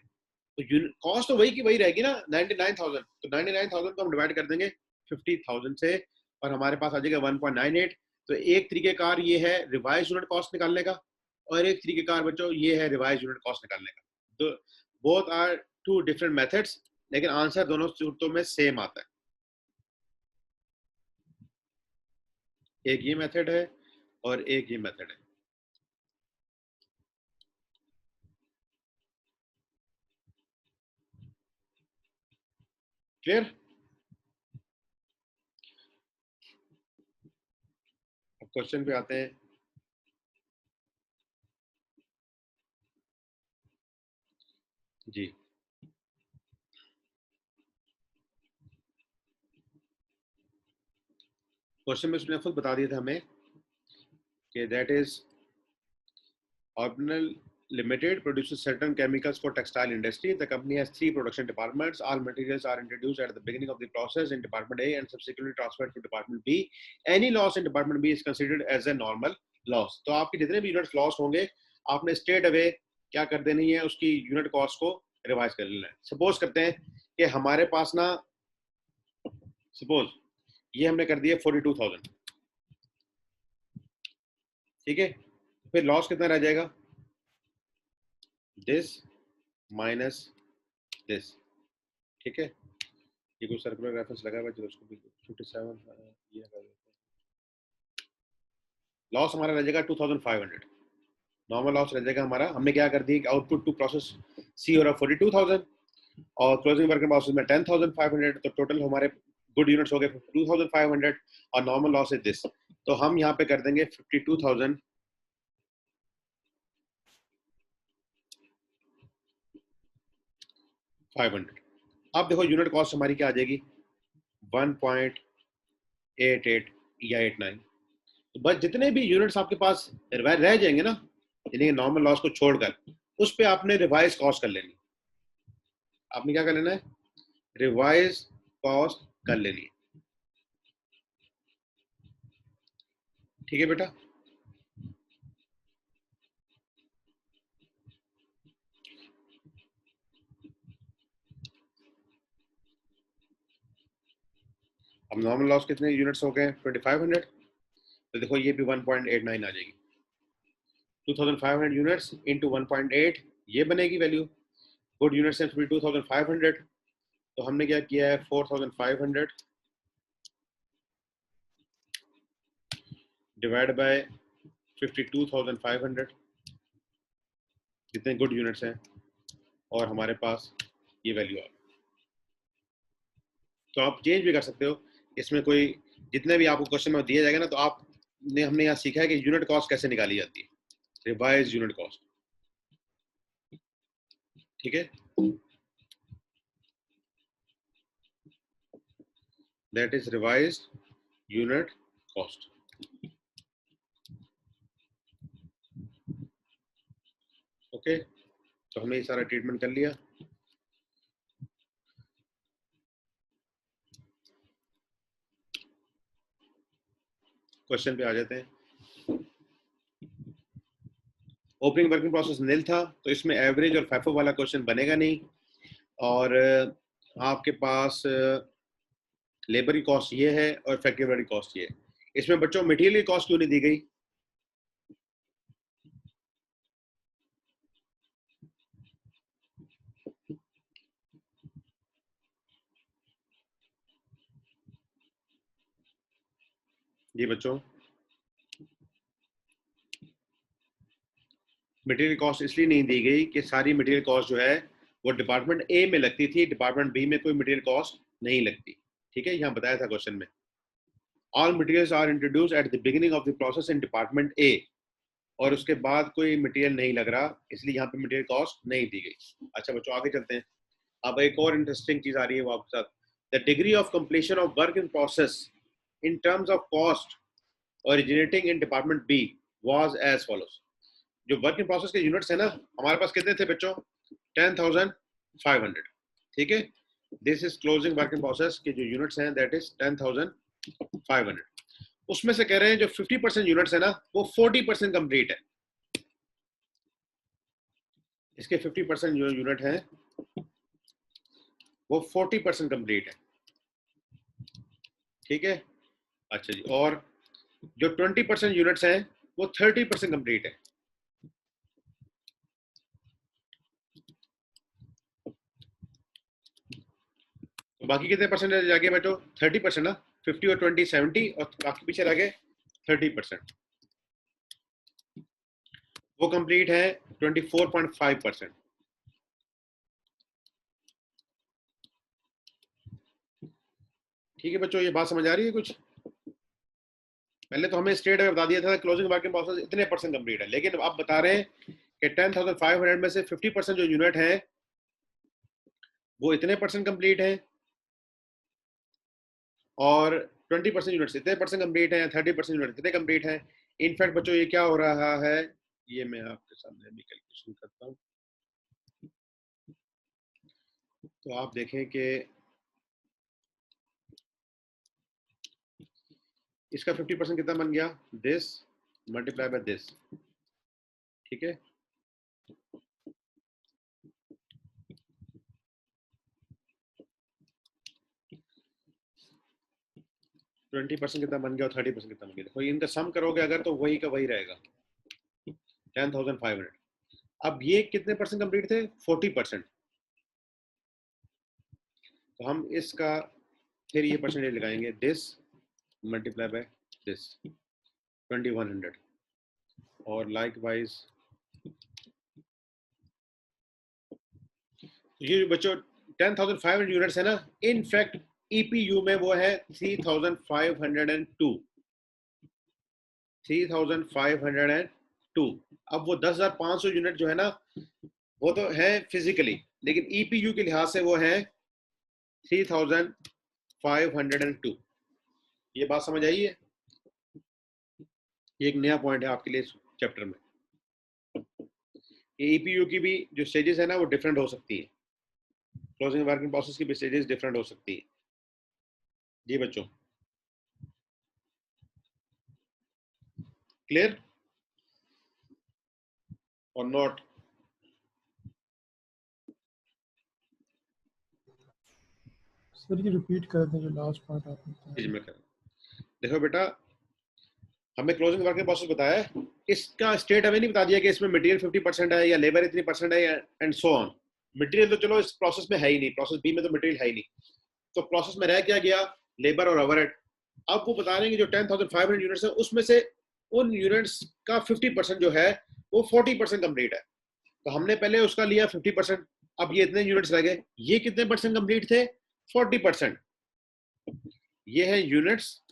तो कॉस्ट तो वही की वही रहेगी ना, 99,000। तो 99,000 को हम डिवाइड कर देंगे 50,000 से और हमारे पास आ जाएगा 1.98। तो एक तरीकेकार ये है रिवाइज यूनिट कॉस्ट निकालने का, और एक तरीकेकार बच्चों ये है रिवाइज यूनिट कॉस्ट निकालने का। तो both are two different methods, लेकिन आंसर दोनों सूरतों में सेम आता है। एक ये मेथड है और एक ये मेथड है। क्लियर? अब क्वेश्चन पे आते हैं। जी, क्वेश्चन में उसने खुद बता दिया था हमें कि that is Orbinal Limited produces certain chemicals for textile industry. The company has 3 production departments. All materials are introduced at the beginning of the process in Department A and subsequently transferred to Department B. Any loss in Department B is considered as a normal loss. तो आपके जितने भी units loss होंगे आपने straight away क्या कर देनी है, उसकी यूनिट कॉस्ट को रिवाइज कर लेना है। सपोज करते हैं कि हमारे पास ना, सपोज ये हमने कर दिया 42,000, ठीक है। फिर लॉस कितना रह जाएगा? दिस माइनस दिस, ठीक है। ये कोई सर्कुलर रेफरेंस लगा हुआ है, उसको भी 57 ये लॉस हमारा रह जाएगा 2500। नॉर्मल लॉस रह जाएगा हमारा, हमने क्या कर दी, आउटपुट टू प्रोसेस सी हो रहा 42,000 और क्लोजिंग वर्किंग प्रोसेस में 10,500। तो टोटल हमारे गुड यूनिट्स हो गए 52,500 और नॉर्मल लॉस इज दिस। तो हम यहाँ पे कर देंगे 52,500। अब देखो यूनिट कॉस्ट हमारी क्या आ जाएगी, 1.88 या 89। तो बस जितने भी यूनिट्स आपके पास रह जाएंगे ना, यानी नॉर्मल लॉस को छोड़कर, उस पे आपने रिवाइज कॉस्ट कर लेनी। आपने क्या कर लेना है? रिवाइज कॉस्ट कर लेनी है। ठीक है बेटा। अब नॉर्मल लॉस कितने यूनिट्स हो गए 2500, तो देखो ये भी 1.89 आ जाएगी। 2500 यूनिट्स इंटू 1.8 ये बनेगी वैल्यू। गुड यूनिट्स है 2500, तो हमने क्या किया है 4500 डिवाइड बाय 52,500, जितने गुड यूनिट्स हैं, और हमारे पास ये वैल्यू आ गई। तो आप चेंज भी कर सकते हो इसमें, कोई जितने भी आपको क्वेश्चन में दिया जाएगा ना, तो आपने हमने यहाँ सीखा है कि यूनिट कॉस्ट कैसे निकाली जाती है, रिवाइज यूनिट कॉस्ट। ठीक है, that is revise unit cost. Okay, तो हमने ये सारा ट्रीटमेंट कर लिया। क्वेश्चन पे आ जाते हैं। ओपनिंग वर्किंग प्रोसेस निल था, तो इसमें एवरेज और फैफो वाला क्वेश्चन बनेगा नहीं। और आपके पास लेबर की कॉस्ट ये है और फैक्ट्री की कॉस्ट ये है। इसमें बच्चों मटेरियल की कॉस्ट क्यों नहीं दी गई? जी बच्चों, मटेरियल कॉस्ट इसलिए नहीं दी गई कि सारी मटेरियल कॉस्ट जो है वो डिपार्टमेंट ए में लगती थी, डिपार्टमेंट बी में कोई मटेरियल कॉस्ट नहीं लगती। ठीक है, यहाँ बताया था क्वेश्चन में, all materials are introduced at the beginning of the process in department A, और उसके बाद कोई मटेरियल नहीं लग रहा, इसलिए यहाँ पे मटेरियल कॉस्ट नहीं दी गई। अच्छा बच्चों, आगे चलते हैं। अब एक और इंटरेस्टिंग चीज आ रही है वो आपके साथ। The degree of completion of work in process in terms of cost originating in department B was as follows. जो वर्क इन प्रोसेस के यूनिट्स है ना, हमारे पास कितने थे बच्चों? 10,500। ठीक है, this is closing work in process के जो यूनिट्स हैं दैट इज 10,500। उसमें से कह रहे हैं जो 50% यूनिट्स है ना, वो 40% कंप्लीट है। इसके 50% जो यूनिट है वो 40% कंप्लीट है। ठीक है, अच्छा जी, और जो 20% यूनिट्स हैं वो 30% कंप्लीट है। तो बाकी कितने परसेंटेज आ गए बच्चों? 30% ना, 50 और 20 70, और बाकी पीछे रह गए 30%। वो कंप्लीट है 24.5%। ठीक है बच्चों, ये बात समझ आ रही है कुछ? पहले तो हमें स्ट्रेट अवे बता दिया था क्लोजिंग वर्किंग प्रोसेस इतने परसेंट कंप्लीट है, लेकिन अब बता रहे हैं कि 10,500 में से 50% जो यूनिट है वो इतने परसेंट कंप्लीट है, और 20% यूनिट इतने परसेंट कंप्लीट है, 30% यूनिट इतने कंप्लीट है। इनफैक्ट बच्चों ये क्या हो रहा है, ये मैं आपके सामने भी कैलकुलेशन करता हूँ। तो आप देखें कि इसका 50% कितना बन गया, दिस मल्टीप्लाई बाय दिस। ठीक है, ट्वेंटी परसेंट कितना बन गया और 30% कितना बन गया? देखो इनका सम करोगे अगर तो वही का वही रहेगा, 10,500। अब ये कितने परसेंट कंप्लीट थे? 40%। तो हम इसका फिर ये परसेंटेज लगाएंगे, दिस मल्टीप्लाई बाय दिस 2100, और लाइक वाइज ये बच्चों 10,500 यूनिट्स है ना, इनफैक्ट ईपीयू में वो है 3,502। 3,502। अब वो 10,500 यूनिट जो है ना, वो तो है फिजिकली, लेकिन ईपीयू के लिहाज से वो है 3,502। ये बात समझ आई है? ये एक नया पॉइंट है आपके लिए इस चैप्टर में। ईपीयू की भी जो स्टेजेस है ना वो डिफरेंट हो सकती है, क्लोजिंग वर्किंग प्रोसेस की भी स्टेजेस डिफरेंट हो सकती है। जी बच्चों, क्लियर और नॉट? सर ये रिपीट कर दें जो लास्ट पार्ट आपने जी बताया। मैं कर, देखो बेटा, हमें क्लोजिंग वर्किंग प्रोसेस बताया है, इसका स्टेट हमें नहीं बता दिया कि इसमें मटेरियल 50% है या लेबर इतनी परसेंट है एंड सो ऑन। मटेरियल तो चलो इस प्रोसेस में है ही नहीं, प्रोसेस बी में तो मटेरियल है ही नहीं, तो प्रोसेस में रह क्या गया, लेबर और ओवरहेड। अब वो बता रहे हैं कि जो 10,500 यूनिट्स है उसमें से उन यूनिट्स का 50% जो है वो 40% कंप्लीट है। तो हमने पहले उसका लिया 50%, अब ये इतने यूनिट्स रह गए, ये कितने परसेंट कंप्लीट थे, 40%। ये है यूनिट्स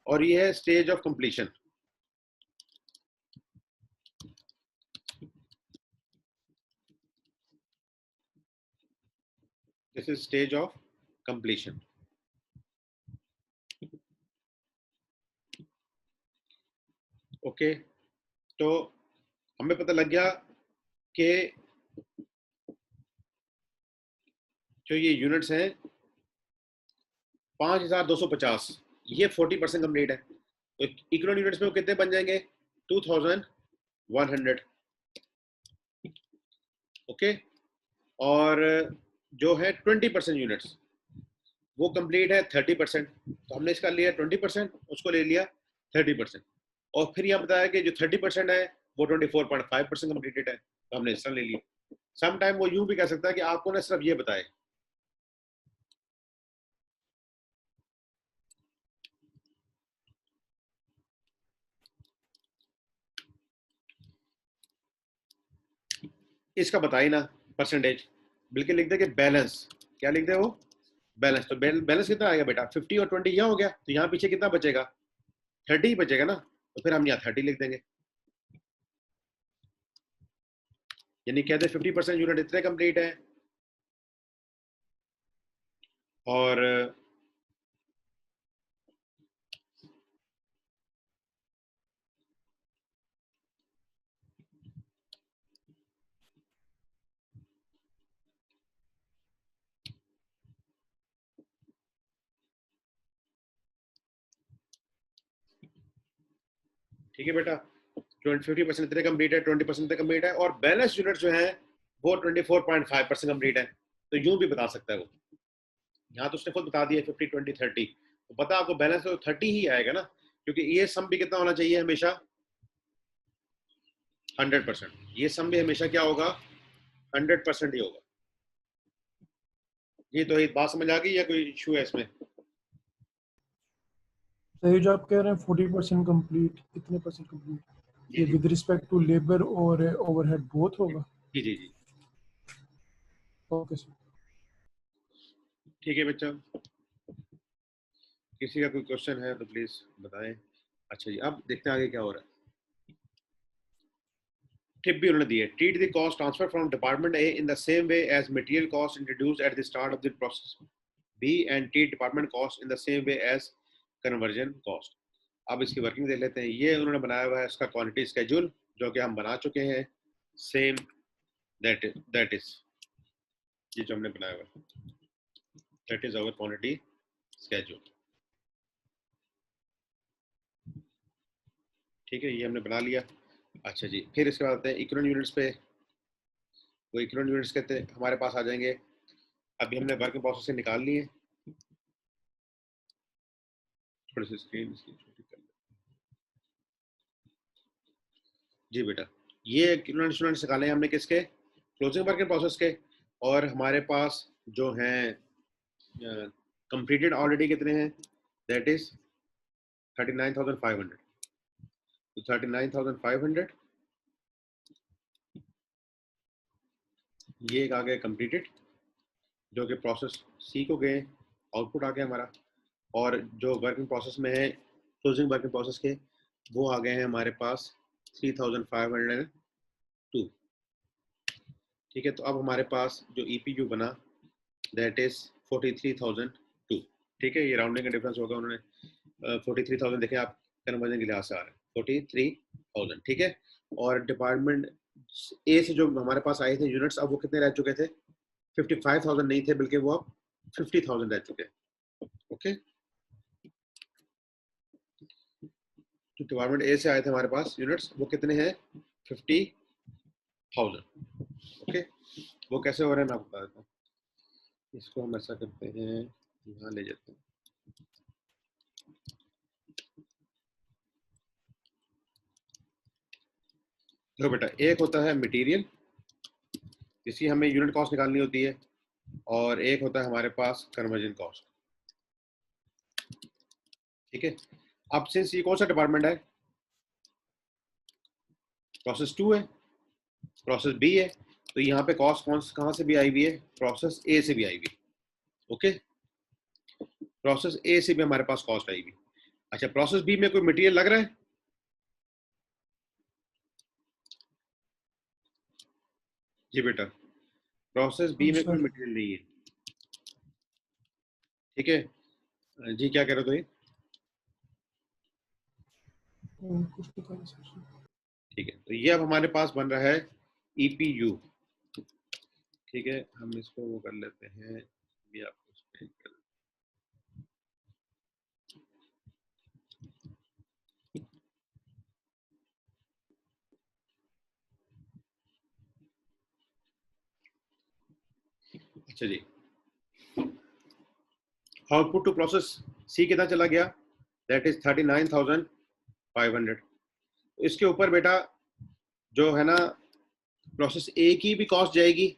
और ये है stage of completion. This is stage of completion. Okay, तो हमें पता लग गया कि जो ये यूनिट्स हैं 5,250, ये 40% कंप्लीट है। तो इकोनॉमिक यूनिट्स में वो कितने बन जाएंगे, 2,100। ओके, और जो है 20% यूनिट्स वो कंप्लीट है 30%। तो हमने इसका लिया 20%, उसको ले लिया 30%, और फिर यह बताया कि जो 30% है वो 24.5% कंप्लीटेड है, तो हमने इसका ले लिया। सम टाइम वो यूं भी कह सकता है कि आपको ना सिर्फ ये बताए, इसका बताए ना परसेंटेज, बल्कि लिख दे कि बैलेंस, क्या लिख दे वो, बैलेंस। तो बैलेंस कितना आएगा बेटा, 50 और 20 यहाँ हो गया, तो यहाँ पीछे कितना बचेगा, 30 ही बचेगा ना, तो फिर हम यहाँ 30 लिख देंगे। यानी कहते 50% यूनिट इतने कंप्लीट है, और ठीक है बेटा, 50% इतने कंप्लीट है, 20% इतने कंप्लीट है, और बैलेंस यूनिट जो है वो 24.5% कंप्लीट है। तो यूं भी बता सकता है वो, यहाँ तो उसने खुद बता दिया 50 20 30, तो पता आपको बैलेंस तो 30 ही आएगा ना, क्योंकि ये सम भी कितना होना चाहिए हमेशा, 100%। ये सम भी हमेशा क्या होगा, 100% ही होगा। ये तो एक बात समझ आ गई या कोई इशू है इसमें। तो ये जो आप कह रहे हैं 40% कंप्लीट, कितने परसेंट कंप्लीट, जी ये जी विद रिस्पेक्ट टू लेबर और ओवरहेड बोथ होगा? जी जी जी। Okay sir. ठीक है बच्चा, किसी का कोई क्वेश्चन है तो प्लीज बताएं। अच्छा जी, अब देखते हैं आगे क्या हो रहा है। टिप भी उन्होंने दी है, treat the cost transfer from department A in the same way as material cost introduced at the start of the process B, and treat department cost in the same way as conversion cost. अब इसकी working देख लेते हैं। ये उन्होंने बनाया हुआ है इसका क्वांटिटी स्केड्यूल, जो कि हम बना चुके हैं, सेम दैट इज ये जो हमने बनाया हुआ है, that is our quantity schedule. ठीक है, ये हमने बना लिया। अच्छा जी, फिर इसके बाद आते हैं इकोनॉमिक यूनिट्स पे। वो इकोनॉमिक यूनिट्स कहते हैं हमारे पास आ जाएंगे। अभी हमने वर्किंग प्रोसेस से निकाल लिए, थोड़ी सी स्क्रीन इसकी छोटी कर लें। जी बेटा, ये इकोनॉमिक यूनिट्स निकाले हमने किसके, क्लोजिंग वर्किंग प्रोसेस के, और हमारे पास जो हैं कंप्लीटेड ऑलरेडी कितने हैं, दैट इज 39,500। तो 39,500 ये एक आ गया कंप्लीटेड, जो कि प्रोसेस सी को गए, आउटपुट आ गया हमारा। और जो वर्किंग प्रोसेस में है, क्लोजिंग वर्किंग प्रोसेस के, वो आ गए हैं हमारे पास 3,502। ठीक है, तो अब हमारे पास जो ईपीयू बना, दैट इज 43,002। ठीक है, ये राउंडिंग का डिफरेंस होगा, उन्होंने 43,000 देखे आप, कन्वर्जन के लिहाज से आ रहा है 43,000। ठीक है, और डिपार्टमेंट ए से जो हमारे पास आए थे यूनिट्स, अब वो कितने रह चुके थे, 55,000 नहीं थे, बल्कि वो अब 50,000 रह चुके हैं। ओके, जो डिपार्टमेंट ए से आए थे हमारे पास यूनिट्स, वो कितने हैं, 50,000। ओके, वो कैसे हो रहे हैं मैं आपको बता देता हूँ। इसको हम ऐसा करते हैं, यहाँ ले जाते हैं। देखो बेटा, एक होता है मटेरियल, जिसकी हमें यूनिट कॉस्ट निकालनी होती है, और एक होता है हमारे पास कन्वर्जन कॉस्ट। ठीक है, अब सिंस ये कौन सा डिपार्टमेंट है, प्रोसेस 2 है, प्रोसेस बी है, तो यहाँ पे कॉस्ट कहाँ से भी आई हुई है, प्रोसेस ए से भी आई हुई है। ओके, प्रोसेस ए से भी हमारे पास कॉस्ट आई हुई। अच्छा, प्रोसेस बी में कोई मटेरियल लग रहा है? जी बेटा, प्रोसेस बी में कोई सर मटेरियल नहीं है। ठीक है जी, क्या कह रहे हो तो ये? कुछ पता नहीं सर। ठीक है, तो ये अब हमारे पास बन रहा है ईपीयू। ठीक है, हम इसको वो कर लेते हैं, ये आपको explain कर देते हैं। अच्छा जी, आउटपुट टू प्रोसेस सी कितना चला गया, दैट इज 39,500। इसके ऊपर बेटा जो है ना, प्रोसेस ए की भी कॉस्ट जाएगी,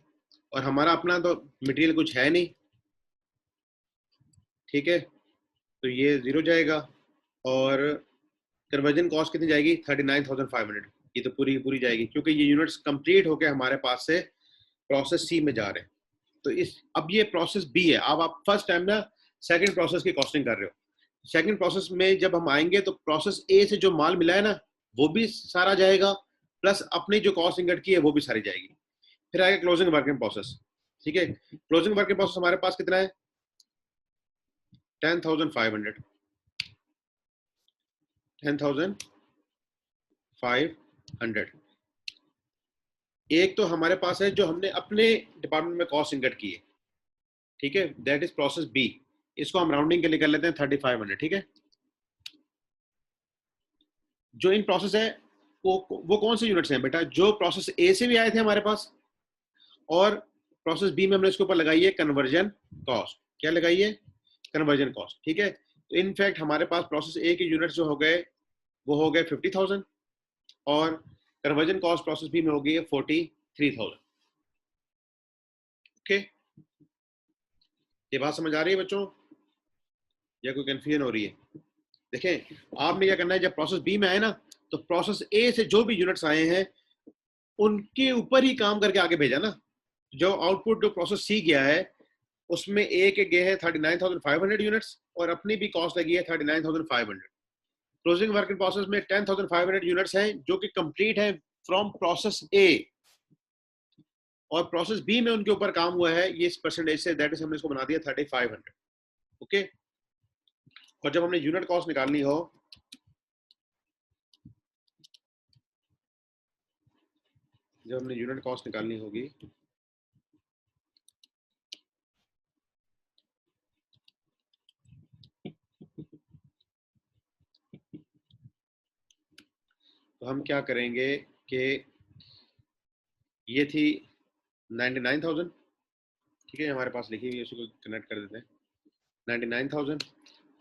और हमारा अपना तो मटेरियल कुछ है नहीं। ठीक है, तो ये जीरो जाएगा, और कन्वर्जन कॉस्ट कितनी जाएगी, 39,500। ये तो पूरी की पूरी जाएगी, क्योंकि ये यूनिट्स कंप्लीट होके हमारे पास से प्रोसेस सी में जा रहे हैं। तो इस अब ये प्रोसेस बी है। अब आप फर्स्ट टाइम ना सेकंड प्रोसेस की कॉस्टिंग कर रहे हो। सेकंड प्रोसेस में जब हम आएंगे तो प्रोसेस ए से जो माल मिला है ना, वो भी सारा जाएगा, प्लस अपनी जो कॉस्ट इनकट की है वो भी सारी जाएगी। फिर आएगा क्लोजिंग वर्किंग प्रोसेस। ठीक है, क्लोजिंग वर्किंग प्रोसेस हमारे पास कितना है, 10,500। 10,500 एक तो हमारे पास है जो हमने अपने डिपार्टमेंट में कॉस्ट इनकट की है। ठीक है, दैट इज प्रोसेस बी। इसको हम राउंडिंग के लिए कर लेते हैं 3,500। ठीक है, जो इन प्रोसेस है वो कौन से यूनिट्स हैं बेटा, जो प्रोसेस ए से भी आए थे हमारे पास, और प्रोसेस बी में हमने इसके ऊपर लगाई है कन्वर्जन कॉस्ट। क्या लगाई है, कन्वर्जन कॉस्ट। ठीक है, तो इनफैक्ट हमारे पास प्रोसेस ए के यूनिट्स जो हो गए वो हो गए 50,000, और कन्वर्जन कॉस्ट प्रोसेस बी में हो गई है 43,000। ओके, ये बात समझ आ रही है बच्चों, या कोई कंफ्यूजन हो रही है? देखें, आपने क्या करना है, जब प्रोसेस बी में आए ना, तो प्रोसेस ए से जो भी यूनिट्स आए हैं उनके ऊपर ही काम करके आगे भेजा ना। जो आउटपुट जो प्रोसेस सी गया है उसमें ए के गए हैं 39,500 यूनिट्स, और अपनी भी कॉस्ट लगी है 39,500। क्लोजिंग वर्क इन प्रोसेस में 10,500 यूनिट्स हैं जो कि कंप्लीट है फ्रॉम प्रोसेस ए, और प्रोसेस बी में उनके ऊपर काम हुआ है ये इस परसेंटेज से, दैट इज हमने इसको बना दिया 3,500। ओके, और जब हमने यूनिट कॉस्ट निकालनी हो, जब हमने यूनिट कॉस्ट निकालनी होगी, तो हम क्या करेंगे कि ये थी 99,000। ठीक है, हमारे पास लिखी हुई है, उसको कनेक्ट कर देते हैं 99,000।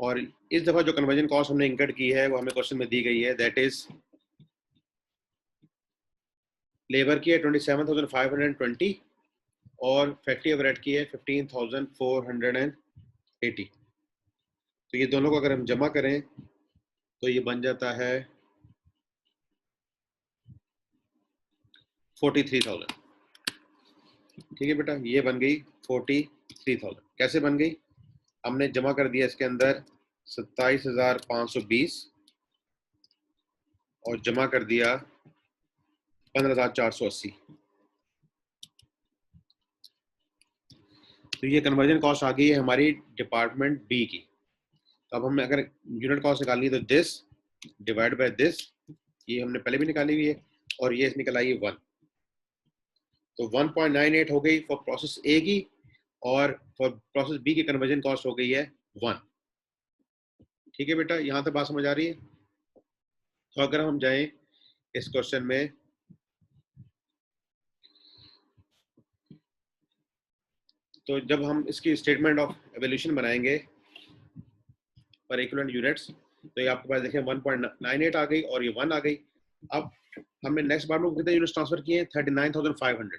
और इस दफा जो कन्वर्जन कॉस्ट हमने इंकर्ड की है वो हमें क्वेश्चन में दी गई है, दैट इज लेबर की है 27,520, और फैक्ट्री ओवरहेड की है 15,480। तो ये दोनों को अगर हम जमा करें तो ये बन जाता है 43,000। ठीक है बेटा, ये बन गई 43,000। कैसे बन गई, हमने जमा कर दिया इसके अंदर 27,520, और जमा कर दिया 15,480। तो ये कन्वर्जन कॉस्ट आ गई है हमारी डिपार्टमेंट बी की। तो अब हमें अगर यूनिट कॉस्ट निकालनी है तो दिस डिवाइड बाय दिस, ये हमने पहले भी निकाली हुई है, और ये निकल आई है 1। तो 1.98 हो गई फॉर प्रोसेस ए की, और फॉर प्रोसेस बी की कन्वर्जन कॉस्ट हो गई है 1। ठीक है बेटा, यहाँ तक बात समझ आ रही है? तो अगर हम जाएं इस क्वेश्चन में, तो जब हम इसकी स्टेटमेंट ऑफ एवोल्यूशन बनाएंगे पर इक्विवेलेंट यूनिट्स, तो ये आपके पास देखें 1.98 आ गई और ये 1 आ गई। अब हमने नेक्स्ट बार में कितने यूनिट्स ट्रांसफर किए? 39,500।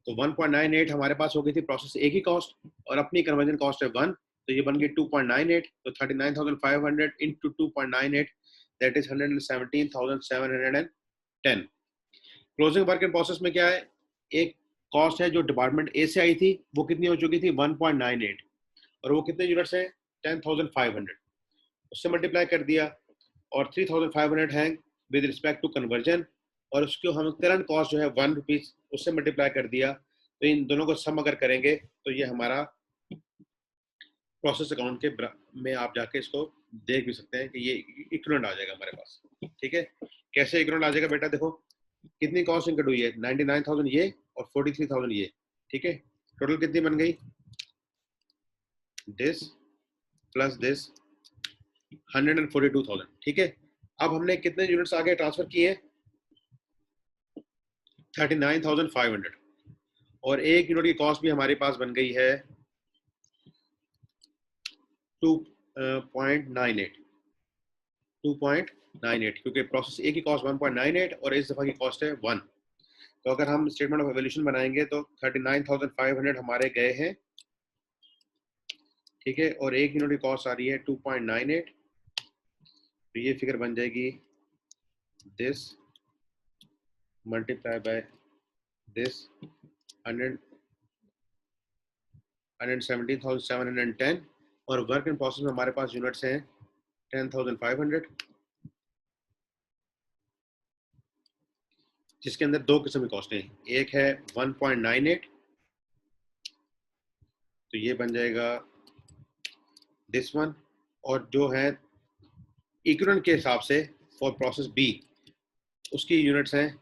तो 1.98 हमारे पास हो गई थी प्रोसेस ए की कॉस्ट और अपनी कन्वर्जन कॉस्ट है 1, तो ये बन गई 2.98। तो 39,500 into 2.98 that is 117,710। Closing work in process में क्या है, एक कॉस्ट है जो डिपार्टमेंट ए से आई थी, वो कितनी हो चुकी थी 1.98 और वो कितने यूनिट्स हैं 10,500, उससे मल्टीप्लाई कर दिया और 3,500 है विद रिस्पेक्ट टू कन्वर्जन और उसको हम करंट कॉस्ट जो है 1 रुपीज उससे मल्टीप्लाई कर दिया। तो इन दोनों को सम अगर करेंगे तो ये हमारा प्रोसेस अकाउंट के में आप जाके इसको देख भी सकते हैं कि ये इक्विवेलेंट आ जाएगा हमारे पास। ठीक है, कैसे इक्विवेलेंट आ जाएगा बेटा? देखो कितनी कॉस्ट इनकट हुई है 99,000 ये और 43,000 ये। ठीक है, टोटल कितनी बन गई? This plus this 142,000। ठीक है, अब हमने कितने यूनिट्स आगे ट्रांसफर किए? 39,500 और एक यूनिट की कॉस्ट भी हमारे पास बन गई है 2.98 क्योंकि प्रोसेस ए की कॉस्ट 1.98 और इस दफा की कॉस्ट है 1। तो अगर हम स्टेटमेंट ऑफ एवोल्यूशन बनाएंगे तो 39,500 हमारे गए हैं। ठीक है, और एक यूनिट की कॉस्ट आ रही है 2.98, तो ये फिगर बन जाएगी दिस मल्टीप्लाई बाय दिस 117,710 और वर्क इन प्रोसेस में हमारे पास यूनिट्स हैं 10,500, जिसके अंदर दो किस्म की कॉस्ट हैं। एक है 1.98, तो ये बन जाएगा दिस वन, और जो है इक्विवेलेंट के हिसाब से फॉर प्रोसेस बी उसकी यूनिट्स हैं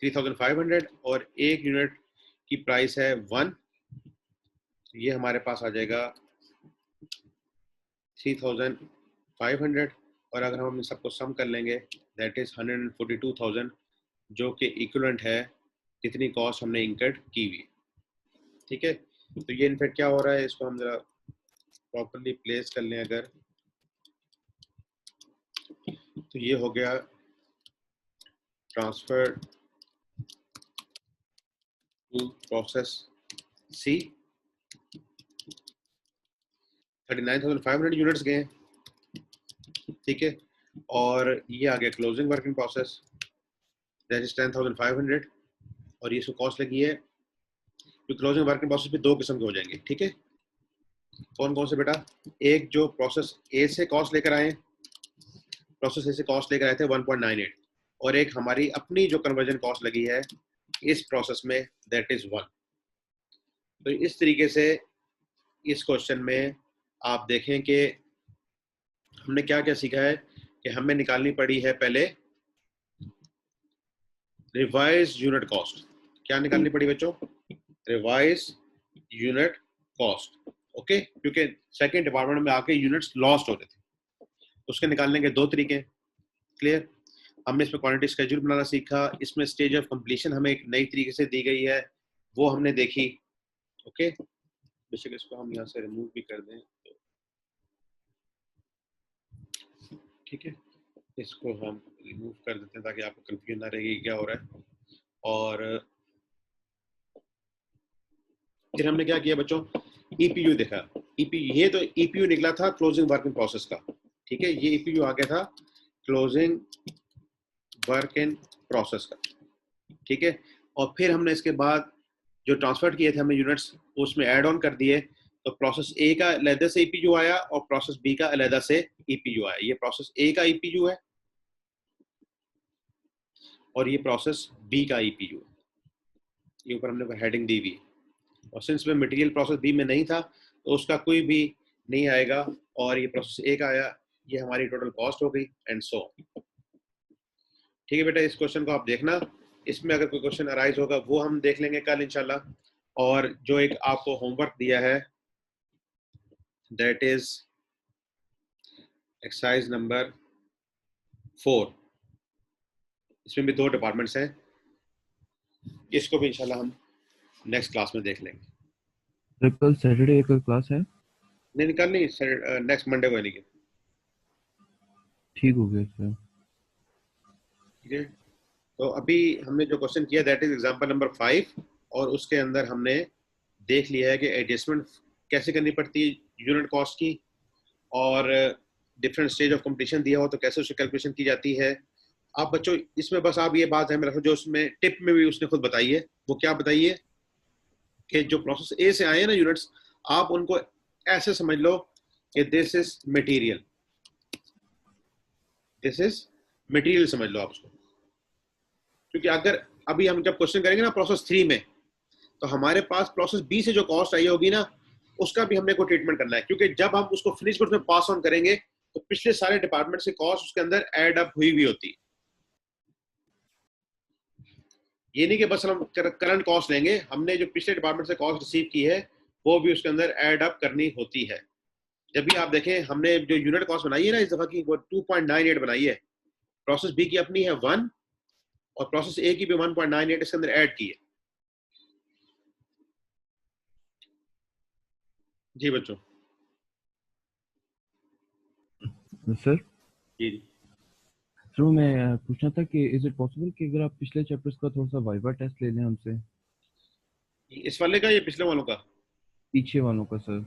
3,500 और एक यूनिट की प्राइस है 1, ये हमारे पास आ जाएगा 3,500 और अगर हम इन सबको सम कर लेंगे दैट इज 142,000 जो कि इक्विवेलेंट है कितनी कॉस्ट हमने इंकर्ड की हुई। ठीक है, तो ये इनफैक्ट क्या हो रहा है, इसको हम जरा प्रॉपर्ली प्लेस कर लें अगर, तो ये हो गया transfer to process C 39,500 units गए। ठीक है, और ये आ गया closing work in process that is 10,500 और ये इसको कॉस्ट लगी है। तो क्लोजिंग वर्क इन प्रोसेस भी दो किस्म के हो जाएंगे। ठीक है, कौन कौन से बेटा? एक जो प्रोसेस ए से कॉस्ट लेकर आए, प्रोसेस ए से कॉस्ट लेकर आए थे 1.98 और एक हमारी अपनी जो कन्वर्जन कॉस्ट लगी है इस प्रोसेस में दैट इज 1। तो इस तरीके से इस क्वेश्चन में आप देखें कि हमने क्या क्या सीखा है कि हमें निकालनी पड़ी है पहले रिवाइज यूनिट कॉस्ट। क्या निकालनी पड़ी बच्चों? Revise unit cost. ओके, क्योंकि सेकंड डिपार्टमेंट में आके यूनिट्स लॉस्ट हो रहे थे, उसके निकालने के दो तरीके। क्लियर? हमने इसमें क्वांटिटी स्केड्यूल बनाना सीखा, इसमें स्टेज ऑफ कंप्लीशन हमें एक नई तरीके से दी गई है वो हमने देखी। ओके, बेशक इसको हम यहाँ से रिमूव भी कर दें। ठीक है, इसको हम रिमूव कर देते हैं ताकि आपको कंफ्यूजन ना रहेगी क्या हो रहा है। और फिर हमने क्या किया बच्चों? ईपीयू देखा। ईपीयू, ये तो ईपीयू निकला था क्लोजिंग वर्क इन प्रोसेस का। ठीक है, ये ईपीयू आ गया था क्लोजिंग वर्क इन प्रोसेस का। ठीक है, और फिर हमने इसके बाद जो ट्रांसफर किए थे हमने यूनिट्स उसमें ऐड ऑन कर दिए, तो प्रोसेस ए का अलहदा से ईपीयू आया और प्रोसेस बी का अलहदा से ईपीयू आया। ये प्रोसेस ए का ईपीयू है और ये प्रोसेस बी का ईपीयू। ये ऊपर हमने हेडिंग दी हुई, और सिंस में मटेरियल प्रोसेस बी में नहीं था तो उसका कोई भी नहीं आएगा और ये प्रोसेस ए का आया, ये हमारी टोटल कॉस्ट हो गई एंड सो। ठीक है बेटा, इस क्वेश्चन को आप देखना, इसमें अगर कोई क्वेश्चन अराइज होगा वो हम देख लेंगे कल इंशाल्लाह। और जो एक आपको होमवर्क दिया है दैट इज एक्सरसाइज नंबर 4, इसमें भी दो डिपार्टमेंट्स हैं, इसको भी इंशाल्लाह हम नेक्स्ट क्लास में देख लेंगे। सर कल सैटरडे कल क्लास है? नहीं कल नहीं, नेक्स्ट मंडे को है लेकिन। ठीक हो गया सर। ठीक है, तो अभी हमने जो क्वेश्चन किया दैट इज एग्जांपल नंबर 5, और उसके अंदर हमने देख लिया है कि एडजस्टमेंट कैसे करनी पड़ती है यूनिट कॉस्ट की, और डिफरेंट स्टेज ऑफ कंप्लीशन दिया हो तो कैसे उसकी कैलकुलेशन की जाती है। आप बच्चों इसमें बस आप ये बात ध्यान में रखो जो उसमें टिप में भी उसने खुद बताई है, वो क्या बताई है कि जो प्रोसेस ए से आए हैं ना यूनिट्स, आप उनको ऐसे समझ लो कि this is material, this is material समझ लो आप उसको। क्योंकि अगर अभी हम जब क्वेश्चन करेंगे ना प्रोसेस 3 में, तो हमारे पास प्रोसेस बी से जो कॉस्ट आई होगी ना, उसका भी हमने को ट्रीटमेंट करना है, क्योंकि जब हम उसको फिनिश गुड्स में पास ऑन करेंगे तो पिछले सारे डिपार्टमेंट से कॉस्ट उसके अंदर ऐड अप हुई हुई होती है। ये नहीं कि बस हम करंट कॉस्ट लेंगे, हमने जो पिछले डिपार्टमेंट से कॉस्ट रिसीव की है वो भी उसके अंदर ऐड अप करनी होती है। जब भी आप देखें हमने जो यूनिट कॉस्ट बनाई है ना इस दफा की, वो 2.98 बनाई है। प्रोसेस बी की अपनी है 1, और प्रोसेस ए की भी 1.98 इसके अंदर ऐड की है। जी बच्चों। सर जी जी। तो मैं पूछना था कि इज इट पॉसिबल कि अगर आप पिछले चैप्टर्स का थोड़ा सा वाइवा टेस्ट ले लें हमसे? इस वाले का या पिछले वालों का? पीछे वालों का सर,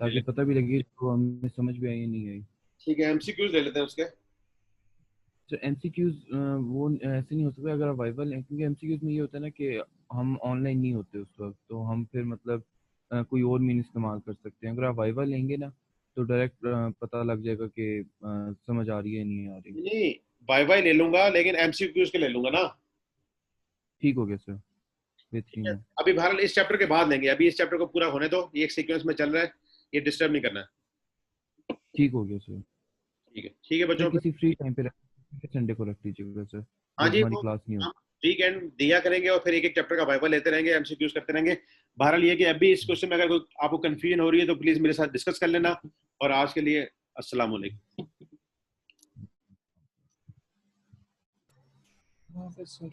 ताकि पता भी लगे तो हमें समझ भी आई या नहीं आई। ठीक है, एमसीक्यूज ले लेते हैं उसके। सर एमसीक्यूज वो ऐसे नहीं हो सकता अगर आप वाइवा लें, क्योंकि एमसीक्यूज में ये होता है ना कि हम ऑनलाइन नहीं होते उस वक्त, तो हम फिर मतलब कोई और मीन इस्तेमाल कर सकते हैं। अगर आप वाइवा लेंगे ना तो डायरेक्ट पता लग जाएगा कि समझ आ रही है नहीं आ रही। नहीं, बाय बाय ले लूंगा लेकिन एमसीक्यूज के ले लूंगा ना। ठीक हो गया सर, ठीक बेहतरीन है, है। अभी बहरहाल इस चैप्टर के बाद लेंगे, अभी इस चैप्टर को पूरा होने दो, ये एक सीक्वेंस में चल रहा है, ये डिस्टर्ब नहीं करना है। ठीक हो गया सर। ठीक है सर बच्चों किसी फिर। फ्री टाइम पे रख संडे को रख लीजिएगा सर, हाँ जब जी, हमारी वो क्लास नहीं हम होती। वीकेंड दिया करेंगे और फिर एक एक चैप्टर का वाइवा लेते रहेंगे, एमसीक्यूज करते रहेंगे। बहरहाल ये कि अभी इस क्वेश्चन में अगर कोई आपको कंफ्यूजन हो रही है तो प्लीज मेरे साथ डिस्कस कर लेना, और आज के लिए अस्सलाम वालेकुम। हाँ सर।